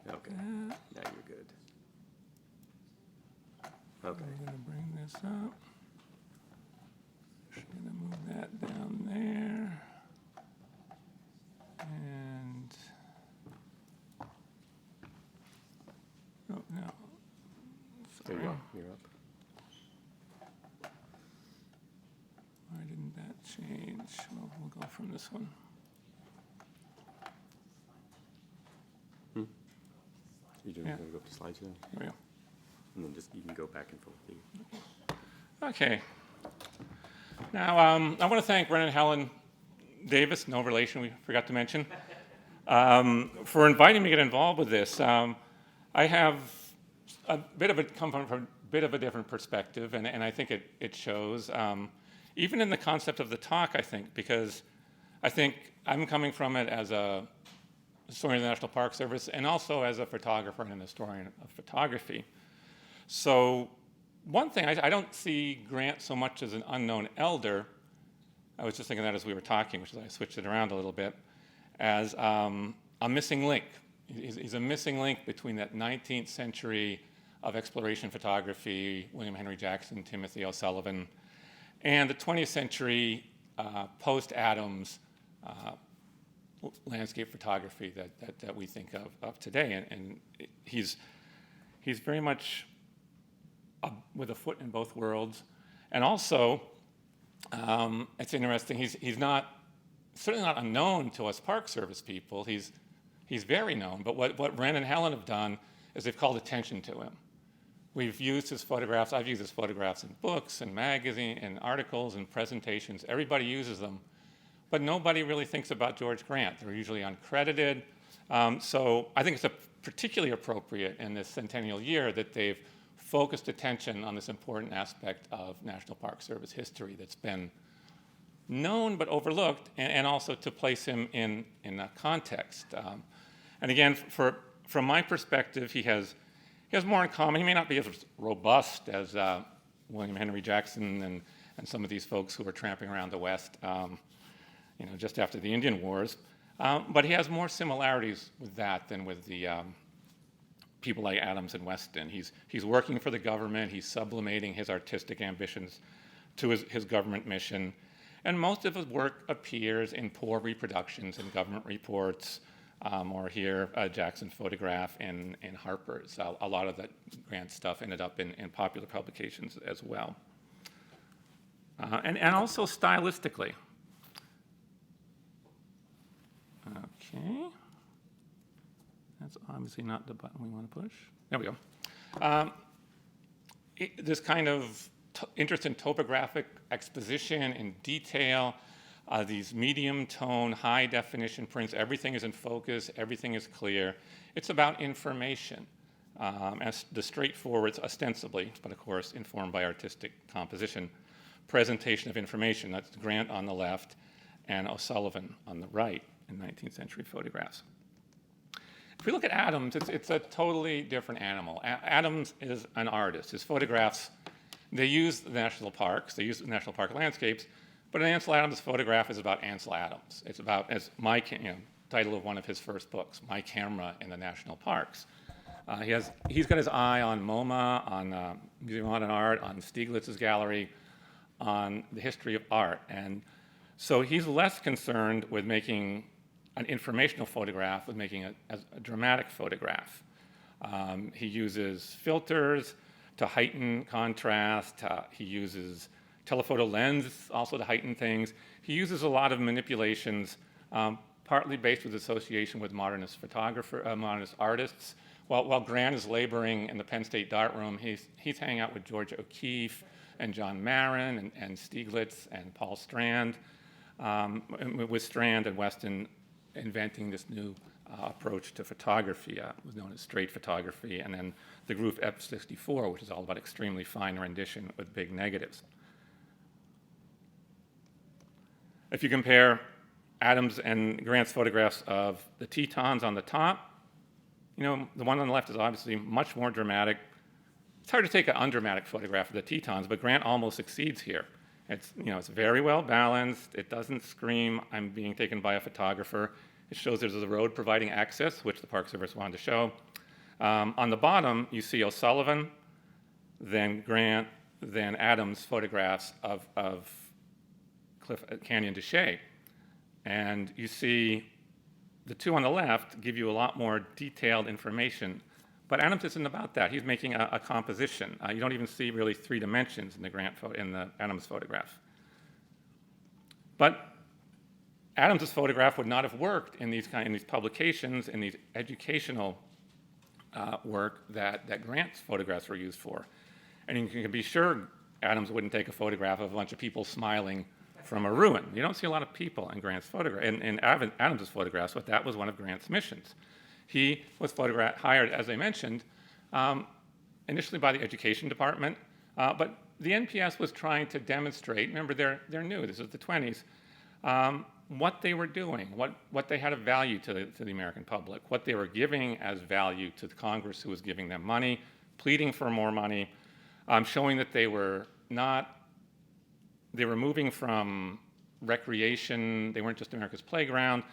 Okay. Now you're good. Okay. I'm going to bring this up. I'm going to move that down there. And, oh, no. There you go. You're up. Why didn't that change? Well, we'll go from this one. You're doing, Yeah. going to go up to slideshow? Here we go. And then just, you can go back and forth. Okay. Now, I want to thank Ren and Helen Davis, no relation, we forgot to mention, for inviting me to get involved with this. I have come from a bit of a different perspective, and I think it shows, even in the concept of the talk, I think, because I think I'm coming from it as a historian of the National Park Service, and also as a photographer and an historian of photography. So one thing, I don't see Grant so much as an unknown elder. I was just thinking that as we were talking, which is I switched it around a little bit, as a missing link. He's a missing link between that 19th century of exploration photography, William Henry Jackson, Timothy O'Sullivan, and the 20th century post-Adams landscape photography that we think of today. And he's very much with a foot in both worlds. And also, it's interesting, he's certainly not unknown to us Park Service people. He's very known, but what Ren and Helen have done is they've called attention to him. We've used his photographs. I've used his photographs in books and magazines and articles and presentations. Everybody uses them, but nobody really thinks about George Grant. They're usually uncredited. So I think it's particularly appropriate in this centennial year that they've focused attention on this important aspect of National Park Service history that's been known but overlooked, and also to place him in that context. And again, from my perspective, he has more in common. He may not be as robust as William Henry Jackson and some of these folks who were tramping around the West, just after the Indian Wars. But he has more similarities with that than with the people like Adams and Weston. He's working for the government. He's sublimating his artistic ambitions to his government mission. And most of his work appears in poor reproductions in government reports, or here, Jackson's photograph in Harper's. A lot of that Grant stuff ended up in popular publications as well. And also stylistically. Okay. That's obviously not the button we want to push. There we go. This kind of interest in topographic exposition and detail, these medium tone, high definition prints, everything is in focus, everything is clear. It's about information, as the straightforward, ostensibly, but of course informed by artistic composition, presentation of information. That's Grant on the left and O'Sullivan on the right in 19th century photographs. If we look at Adams, it's a totally different animal. Adams is an artist. His photographs, they use the national parks, they use the national park landscapes, but an Ansel Adams photograph is about Ansel Adams. It's about, as title of one of his first books, My Camera in the National Parks. He's got his eye on MoMA, on Museum of Modern Art, on Stieglitz's gallery, on the history of art. And so he's less concerned with making an informational photograph, with making a dramatic photograph. He uses filters to heighten contrast. He uses telephoto lens also to heighten things. He uses a lot of manipulations, partly based with association with modernist modernist artists. While Grant is laboring in the Penn State darkroom, he's hanging out with George O'Keeffe and John Marin and Stieglitz and Paul Strand, with Strand and Weston inventing this new approach to photography, was known as straight photography, and then the group F64, which is all about extremely fine rendition with big negatives. If you compare Adams and Grant's photographs of the Tetons on the top, the one on the left is obviously much more dramatic. It's hard to take an undramatic photograph of the Tetons, but Grant almost succeeds here. It's very well balanced. It doesn't scream, I'm being taken by a photographer. It shows there's a road providing access, which the Park Service wanted to show. On the bottom, you see O'Sullivan, then Grant, then Adams photographs of Cliff Canyon de Chelly. And you see the two on the left give you a lot more detailed information. But Adams isn't about that. He's making a composition. You don't even see really 3 dimensions in the Adams photograph. But Adams's photograph would not have worked in these publications, in these educational work that Grant's photographs were used for. And you can be sure Adams wouldn't take a photograph of a bunch of people smiling from a ruin. You don't see a lot of people in Grant's photograph, in Adams's photographs, but that was one of Grant's missions. He was hired, as I mentioned, initially by the education department, but the NPS was trying to demonstrate, remember they're new, this is the 20s, what they were doing, what they had of value to the American public, what they were giving as value to the Congress who was giving them money, pleading for more money, showing that they were moving from recreation, they weren't just America's playground,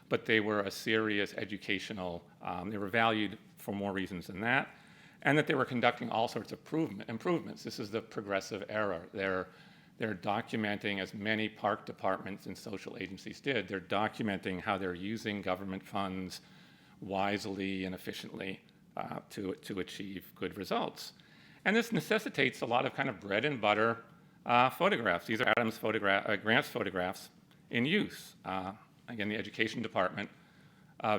but they were a serious educational, they were valued for more reasons than that, and that they were conducting all sorts of improvements. This is the progressive era. They're documenting, as many park departments and social agencies did, they're documenting how they're using government funds wisely and efficiently to achieve good results. And this necessitates a lot of kind of bread and butter photographs. These are Grant's photographs in use. Again, the education department,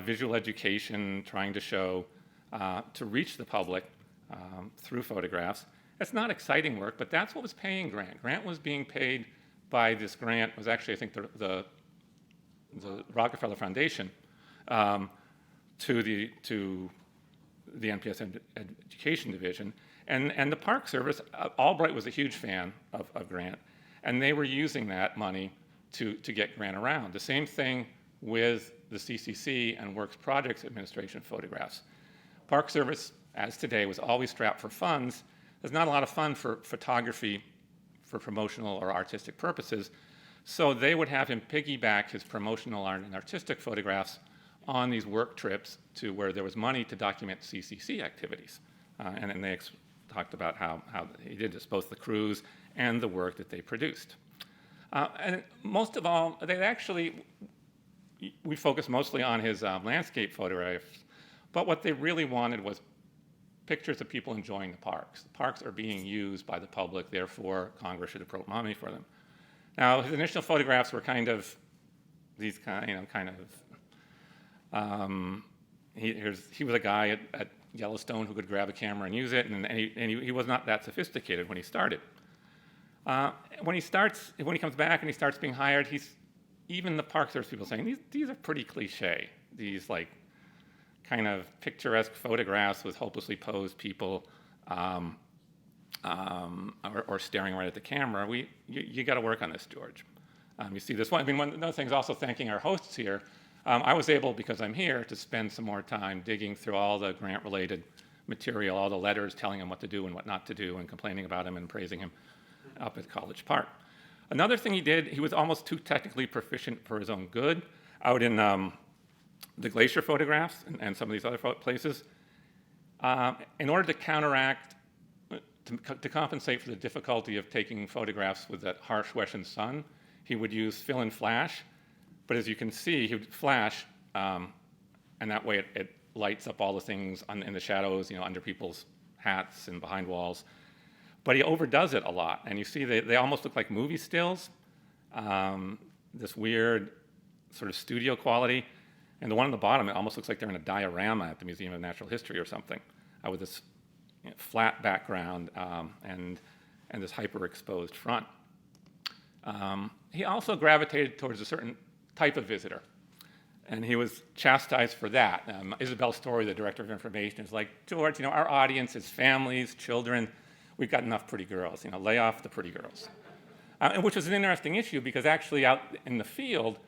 visual education, trying to show, to reach the public through photographs. It's not exciting work, but that's what was paying Grant. Grant was being paid by this grant, was actually, I think, the Rockefeller Foundation to the NPS Education Division. And the Park Service, Albright was a huge fan of Grant, and they were using that money to get Grant around. The same thing with the CCC and Works Projects Administration photographs. Park Service, as today, was always strapped for funds. There's not a lot of fund for photography for promotional or artistic purposes, so they would have him piggyback his promotional and artistic photographs on these work trips to where there was money to document CCC activities. And then they talked about how he did this, both the crews and the work that they produced. And most of all, we focused mostly on his landscape photographs, but what they really wanted was pictures of people enjoying the parks. The parks are being used by the public, therefore Congress should appropriate money for them. Now, his initial photographs were kind of these he was a guy at Yellowstone who could grab a camera and use it, and he was not that sophisticated when he started. When he comes back and he starts being hired, even the Park Service people saying these are pretty cliche. These like kind of picturesque photographs with hopelessly posed people or staring right at the camera. You got to work on this, George. You see this one. I mean, one of the things also thanking our hosts here. I was able, because I'm here, to spend some more time digging through all the grant-related material, all the letters telling him what to do and what not to do, and complaining about him and praising him up at College Park. Another thing he did, he was almost too technically proficient for his own good. Out in the Glacier photographs and some of these other places, in order to counteract, to compensate for the difficulty of taking photographs with that harsh western sun, he would use fill and flash. But as you can see, he would flash, and that way it lights up all the things in the shadows, under people's hats and behind walls. But he overdoes it a lot, and you see they almost look like movie stills, this weird sort of studio quality. And the one on the bottom, it almost looks like they're in a diorama at the Museum of Natural History or something, with this flat background and this hyper-exposed front. He also gravitated towards a certain type of visitor, and he was chastised for that. Isabel Story, the director of information, is like, George, our audience is families, children. We've got enough pretty girls. Lay off the pretty girls. And which was an interesting issue because actually out in the field,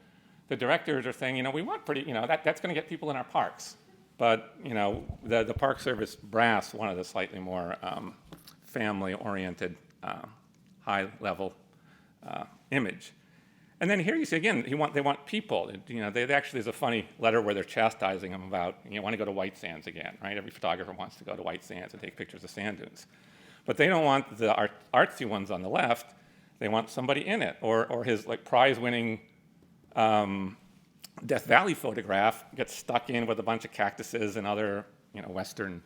the directors are saying, we want pretty, that's going to get people in our parks. But the Park Service brass wanted a slightly more family-oriented, high-level image. And then here you see again, they want people. There's a funny letter where they're chastising them about, want to go to White Sands again, right? Every photographer wants to go to White Sands and take pictures of sand dunes. But they don't want the artsy ones on the left. They want somebody in it. Or his prize-winning Death Valley photograph gets stuck in with a bunch of cactuses and other, Western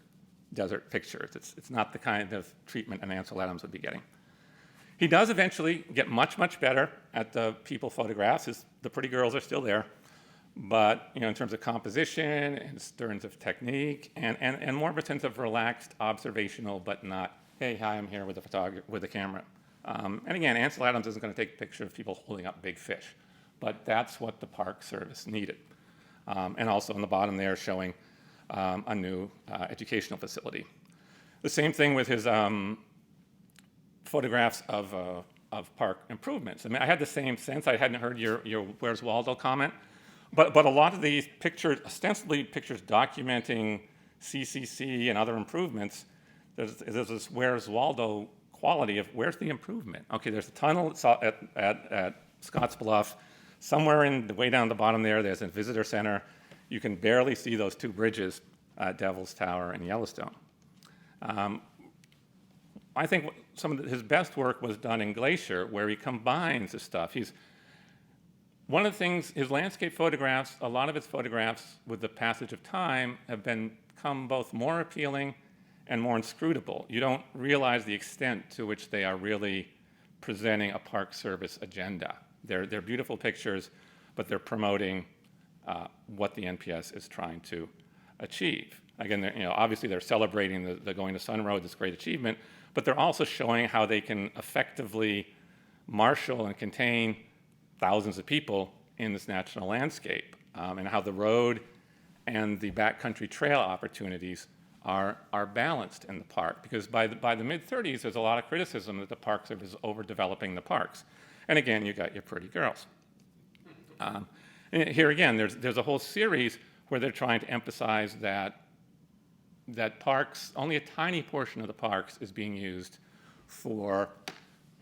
desert pictures. It's not the kind of treatment an Ansel Adams would be getting. He does eventually get much, much better at the people photographs. The pretty girls are still there. But in terms of composition, in terms of technique, and more of a sense of relaxed, observational, but not, hey, hi, I'm here with a camera. And again, Ansel Adams isn't going to take a picture of people holding up big fish. But that's what the Park Service needed. And also on the bottom there showing a new educational facility. The same thing with his photographs of of park improvements. I mean, I had the same sense. I hadn't heard your Where's Waldo comment, but a lot of these pictures, ostensibly pictures documenting CCC and other improvements, there's this Where's Waldo quality of where's the improvement? Okay, there's a tunnel at Scotts Bluff. Somewhere in the way down the bottom there's a visitor center. You can barely see those two bridges, Devil's Tower and Yellowstone. I think some of his best work was done in Glacier, where he combines the stuff. One of the things, his landscape photographs, a lot of his photographs with the passage of time have become both more appealing and more inscrutable. You don't realize the extent to which they are really presenting a Park Service agenda. They're beautiful pictures, but they're promoting what the NPS is trying to achieve. Again, obviously they're celebrating the Going to Sun Road, this great achievement, but they're also showing how they can effectively marshal and contain thousands of people in this national landscape, and how the road and the backcountry trail opportunities are balanced in the park. Because by the mid-30s, there's a lot of criticism that the Park Service is overdeveloping the parks. And again, you got your pretty girls. And here again, there's a whole series where they're trying to emphasize that parks, only a tiny portion of the parks is being used for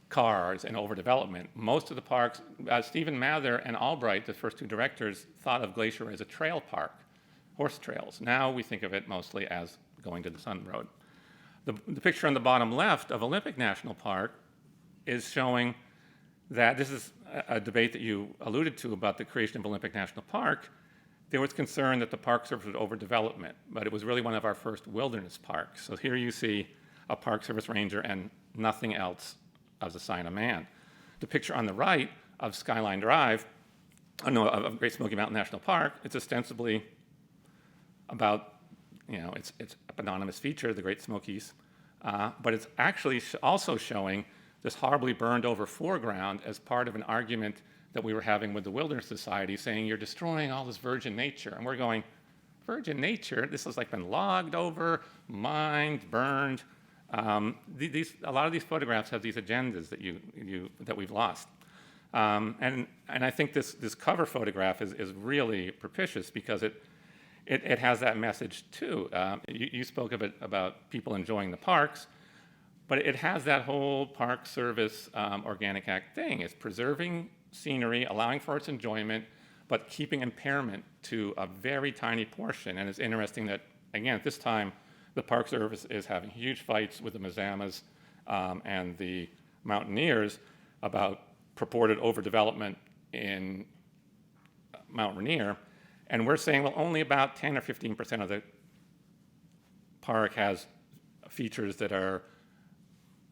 cars and overdevelopment. Most of the parks, Stephen Mather and Albright, the first two directors, thought of Glacier as a trail park, horse trails. Now we think of it mostly as going to the Sun Road. The picture on the bottom left of Olympic National Park is showing that this is a debate that you alluded to about the creation of Olympic National Park. There was concern that the Park Service was overdevelopment, but it was really one of our first wilderness parks. So here you see a Park Service ranger and nothing else as a sign of man. The picture on the right of Skyline Drive, of Great Smoky Mountain National Park, it's ostensibly about, it's an anonymous feature, the Great Smokies, but it's actually also showing this horribly burned over foreground as part of an argument that we were having with the Wilderness Society, saying you're destroying all this virgin nature. And we're going, virgin nature? This has been logged over, mined, burned. A lot of these photographs have these agendas that we've lost. And I think this cover photograph is really propitious because it has that message too. You spoke of it about people enjoying the parks, but it has that whole Park Service Organic Act thing. It's preserving scenery, allowing for its enjoyment, but keeping impairment to a very tiny portion. And it's interesting that, again, at this time, the Park Service is having huge fights with the Mazamas and the Mountaineers about purported overdevelopment in Mount Rainier. And we're saying, well, only about 10 or 15% of the park has features that are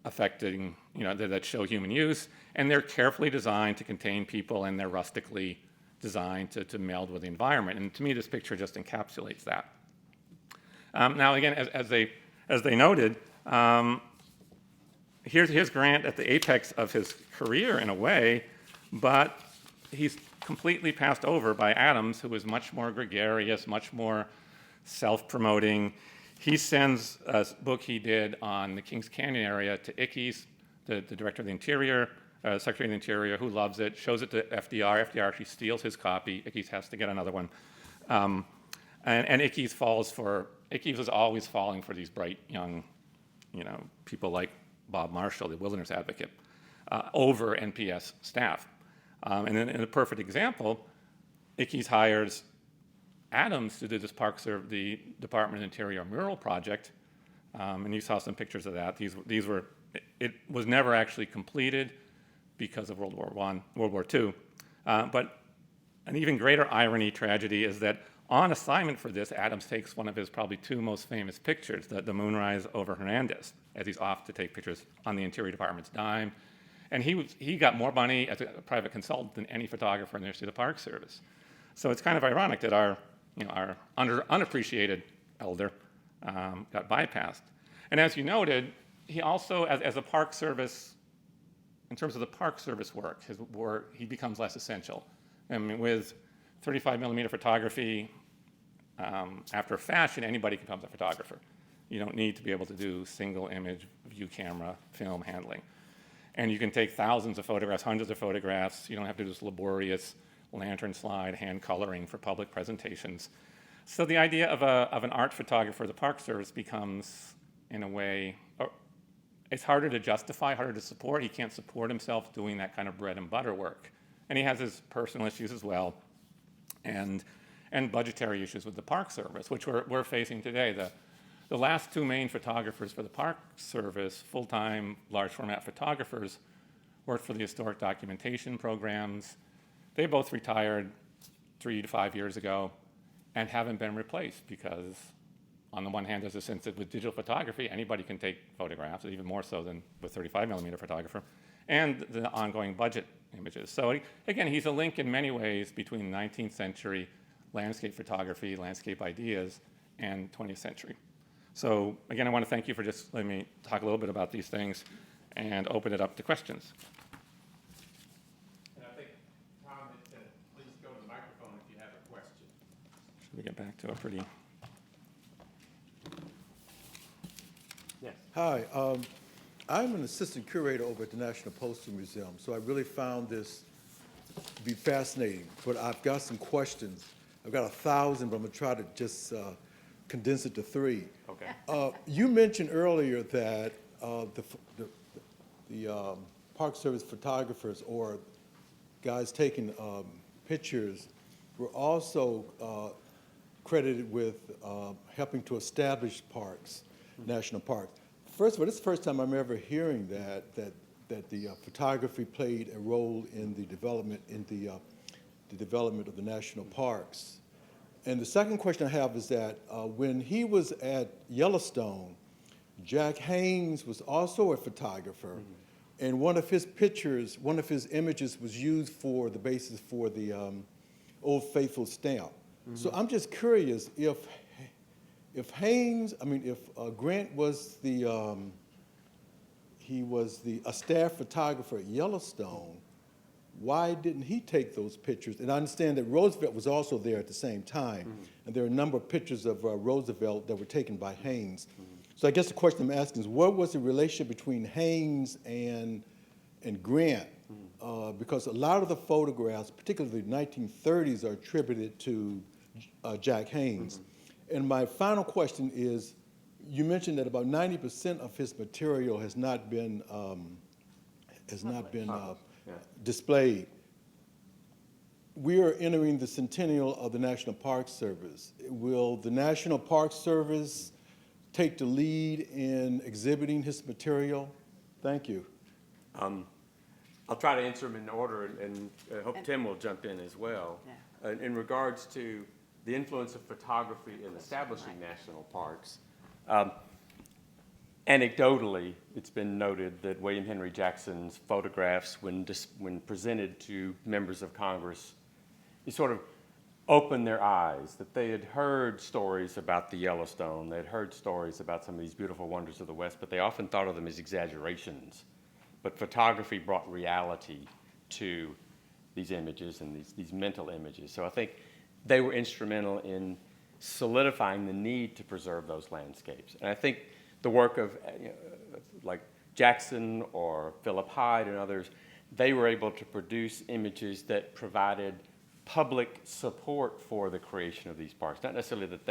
affecting, that show human use, and they're carefully designed to contain people, and they're rustically designed to meld with the environment. And to me, this picture just encapsulates that. Now, again, as they noted, here's Grant at the apex of his career in a way, but he's completely passed over by Adams, who is much more gregarious, much more self-promoting. He sends a book he did on the Kings Canyon area to Ickes, the director of the Interior, Secretary of the Interior, who loves it, shows it to FDR. FDR actually steals his copy. Ickes has to get another one. And Ickes is always falling for these bright young, people like Bob Marshall, the wilderness advocate, over NPS staff. And then in a perfect example, Ickes hires Adams to do this the Department of Interior mural project, and you saw some pictures of that. It was never actually completed because of World War II. But an even greater irony, tragedy, is that on assignment for this, Adams takes one of his probably two most famous pictures, the moonrise over Hernandez, as he's off to take pictures on the Interior Department's dime. And he got more money as a private consultant than any photographer in the history of the Park Service. So it's kind of ironic that our unappreciated elder got bypassed. And as you noted, he also, as a Park Service, in terms of the Park Service work, he becomes less essential. I mean, with 35 millimeter photography, after fashion, anybody becomes a photographer. You don't need to be able to do single image, view camera, film handling. And you can take thousands of photographs, hundreds of photographs. You don't have to do this laborious lantern slide, hand coloring for public presentations. So the idea of an art photographer of the Park Service becomes, in a way, it's harder to justify, harder to support. He can't support himself doing that kind of bread and butter work. And he has his personal issues as well, and budgetary issues with the Park Service, which we're facing today. The last two main photographers for the Park Service, full-time, large-format photographers, worked for the historic documentation programs. They both retired 3 to 5 years ago and haven't been replaced because, on the one hand, there's a sense that with digital photography, anybody can take photographs, even more so than with 35mm photographer, and the ongoing budget images. So again, he's a link in many ways between 19th century landscape photography, landscape ideas, and 20th century. So again, I want to thank you for just letting me talk a little bit about these things and open it up to questions. And I think Tom had said, please go to the microphone if you have a question. Should we get back to a pretty... Yes. Hi, I'm an assistant curator over at the National Postal Museum, so I really found this to be fascinating, but I've got some questions. I've got 1,000, but I'm gonna try to just condense it to 3. Okay. You mentioned earlier that the Park Service photographers or guys taking pictures were also credited with helping to establish parks, national parks. First of all, this is the first time I'm ever hearing that the photography played a role in the development of the national parks. And the second question I have is that when he was at Yellowstone, Jack Haynes was also a photographer, and one of his pictures, one of his images was used for the basis for the Old Faithful stamp. So I'm just curious if Haynes, if Grant was a staff photographer at Yellowstone, why didn't he take those pictures? And I understand that Roosevelt was also there at the same time, and there are a number of pictures of Roosevelt that were taken by Haynes. So I guess the question I'm asking is, what was the relationship between Haynes and Grant? Because a lot of the photographs, particularly the 1930s, are attributed to Jack Haynes. And my final question is, you mentioned that about 90% of his material has not been displayed. We are entering the centennial of the National Park Service. Will the National Park Service take the lead in exhibiting his material? Thank you. I'll try to answer them in order, and I hope Tim will jump in as well. Yeah. In regards to the influence of photography in establishing national parks, anecdotally, it's been noted that William Henry Jackson's photographs, when presented to members of Congress, it sort of opened their eyes, that they had heard stories about the Yellowstone, they had heard stories about some of these beautiful wonders of the West, but they often thought of them as exaggerations. But photography brought reality to these images and these mental images. So I think they were instrumental in solidifying the need to preserve those landscapes. And I think the work of like Jackson or Philip Hyde and others, they were able to produce images that provided public support for the creation of these parks. Not necessarily that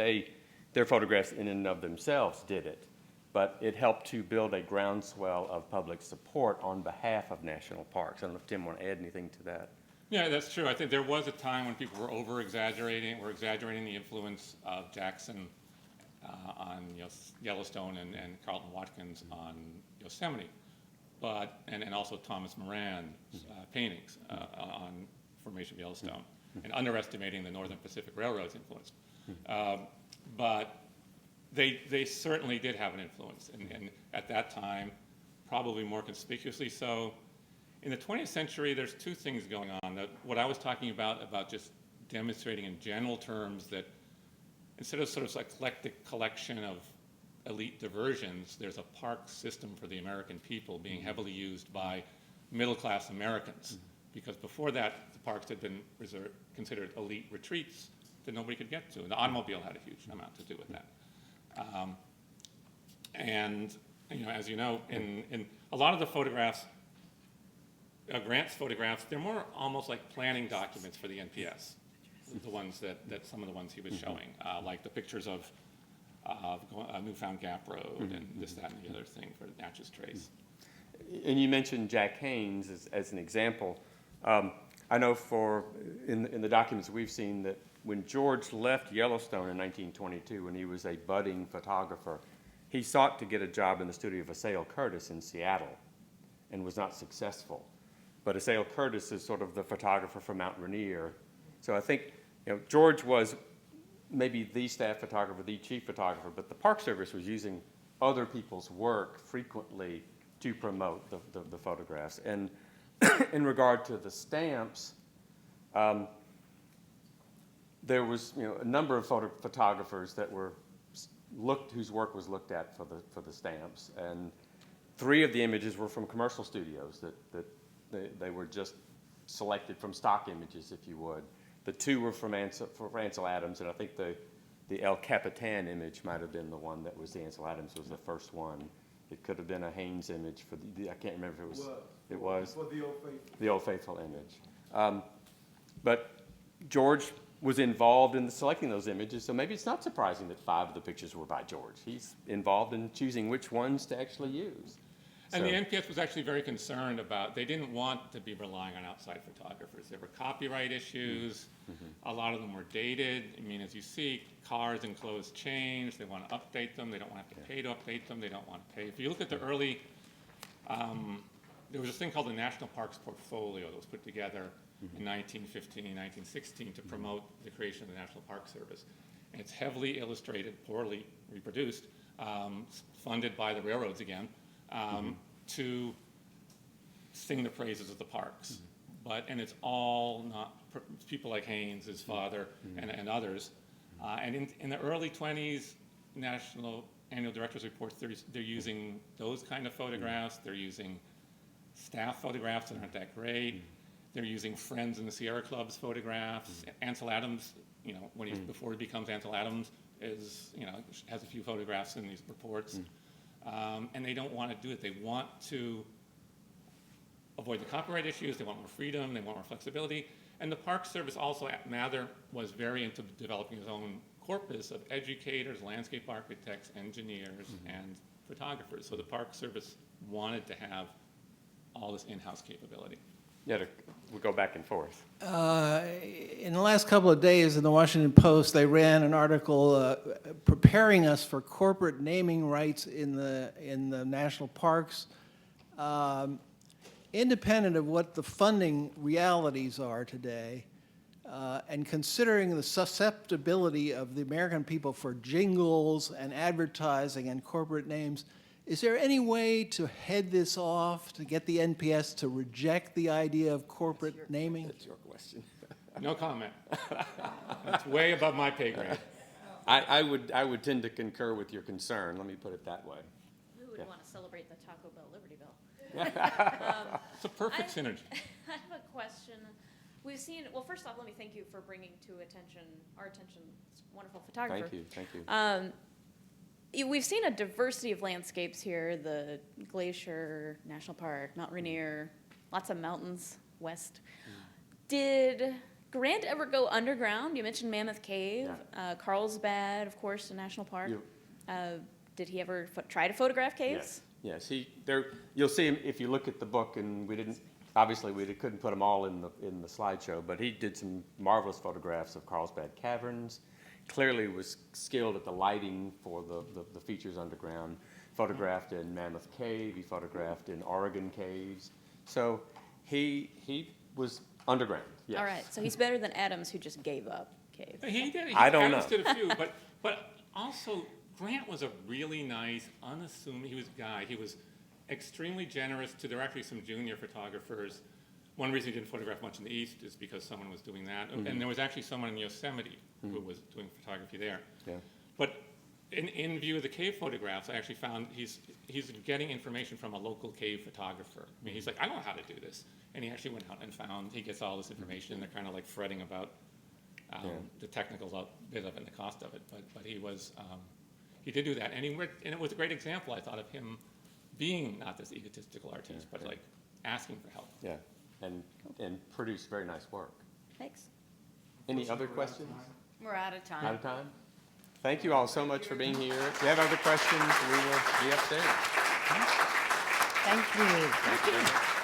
their photographs in and of themselves did it, but it helped to build a groundswell of public support on behalf of national parks. I don't know if Tim want to add anything to that. Yeah, that's true. I think there was a time when people were exaggerating the influence of Jackson on Yellowstone and Carlton Watkins on Yosemite, and also Thomas Moran's paintings on formation of Yellowstone, and underestimating the Northern Pacific Railroad's influence. But they certainly did have an influence, and at that time, probably more conspicuously so. In the 20th century, there's two things going on. What I was talking about just demonstrating in general terms that instead of sort of eclectic collection of elite diversions, there's a park system for the American people being heavily used by middle-class Americans. Because before that, the parks had been considered elite retreats that nobody could get to. And the automobile had a huge amount to do with that. And as you know, in a lot of the photographs Grant's photographs, they're more almost like planning documents for the NPS, the ones that some of the ones he was showing, like the pictures of Newfound Gap Road and this, that, and the other thing for Natchez Trace. And you mentioned Jack Haynes as an example. I know in the documents we've seen that when George left Yellowstone in 1922, when he was a budding photographer, he sought to get a job in the studio of Ansel Curtis in Seattle and was not successful. But Ansel Curtis is sort of the photographer from Mount Rainier. So I think George was maybe the staff photographer, the chief photographer, but the Park Service was using other people's work frequently to promote the photographs. And in regard to the stamps, there was a number of photographers that were whose work was looked at for the stamps, and 3 of the images were from commercial studios that they were just selected from stock images, if you would. The 2 were from Ansel Adams, and I think the El Capitan image might have been the one that was the Ansel Adams was the first one. It could have been a Haynes image for I can't remember if it was. It was for the Old Faithful. The Old Faithful image. But George was involved in selecting those images, so maybe it's not surprising that 5 of the pictures were by George. He's involved in choosing which ones to actually use. And the NPS was actually very concerned about, they didn't want to be relying on outside photographers. There were copyright issues. A lot of them were dated. I mean, as you see, cars and clothes change. They want to update them. They don't want to have to pay to update them. They don't want to pay. If you look at the early, there was this thing called the National Parks Portfolio that was put together in 1915, 1916 to promote the creation of the National Park Service. And it's heavily illustrated, poorly reproduced, funded by the railroads again, to sing the praises of the parks. And it's all not people like Haynes, his father, and others. And in the early 20s, National Annual Directors Reports, they're using those kind of photographs. They're using staff photographs that aren't that great. They're using Friends in the Sierra Club's photographs. Ansel Adams, before he becomes Ansel Adams, has a few photographs in these reports. And they don't want to do it. They want to avoid the copyright issues. They want more freedom. They want more flexibility. And the Park Service also, Mather was very into developing his own corpus of educators, landscape architects, engineers, and photographers. So the Park Service wanted to have all this in-house capability. Yeah, we'll go back and forth. In the last couple of days in the Washington Post, they ran an article preparing us for corporate naming rights in the national parks. Independent of what the funding realities are today, and considering the susceptibility of the American people for jingles and advertising and corporate names, is there any way to head this off, to get the NPS to reject the idea of corporate naming? That's your question. No comment. That's way above my pay grade. I would tend to concur with your concern. Let me put it that way. Who would want to celebrate the Taco Bell Liberty Bell? It's a perfect synergy. I have a question. We've seen, well, first off, let me thank you for bringing to our attention, this wonderful photographer. Thank you. We've seen a diversity of landscapes here, the Glacier National Park, Mount Rainier, lots of mountains west. Did Grant ever go underground? You mentioned Mammoth Cave, Carlsbad, of course, a national park. Did he ever try to photograph caves? Yes. You'll see him if you look at the book, and we couldn't put them all in the slideshow, but he did some marvelous photographs of Carlsbad Caverns. Clearly was skilled at the lighting for the features underground. Photographed in Mammoth Cave, he photographed in Oregon caves. So he was underground. Yes. All right, so he's better than Adams, who just gave up caves. He did. I don't Adams know. did a few, but also Grant was a really nice, unassuming. He was a guy. He was extremely generous to. There were actually some junior photographers. One reason he didn't photograph much in the East is because someone was doing that, and there was actually someone in Yosemite who was doing photography there. Yeah. But in view of the cave photographs, I actually found he's getting information from a local cave photographer. I mean, he's like, I don't know how to do this, and he actually went out and found. He gets all this information, and they're kind of like fretting about the technical bit of it and the cost of it. But he was he did do that, and it was a great example, I thought, of him being not this egotistical artist, but like asking for help. Yeah. and produce very nice work. Thanks. Any other questions? We're out of time. Out of time? Thank you all so much for being here. If you have other questions, we will be upstairs. Thank you. Thank you.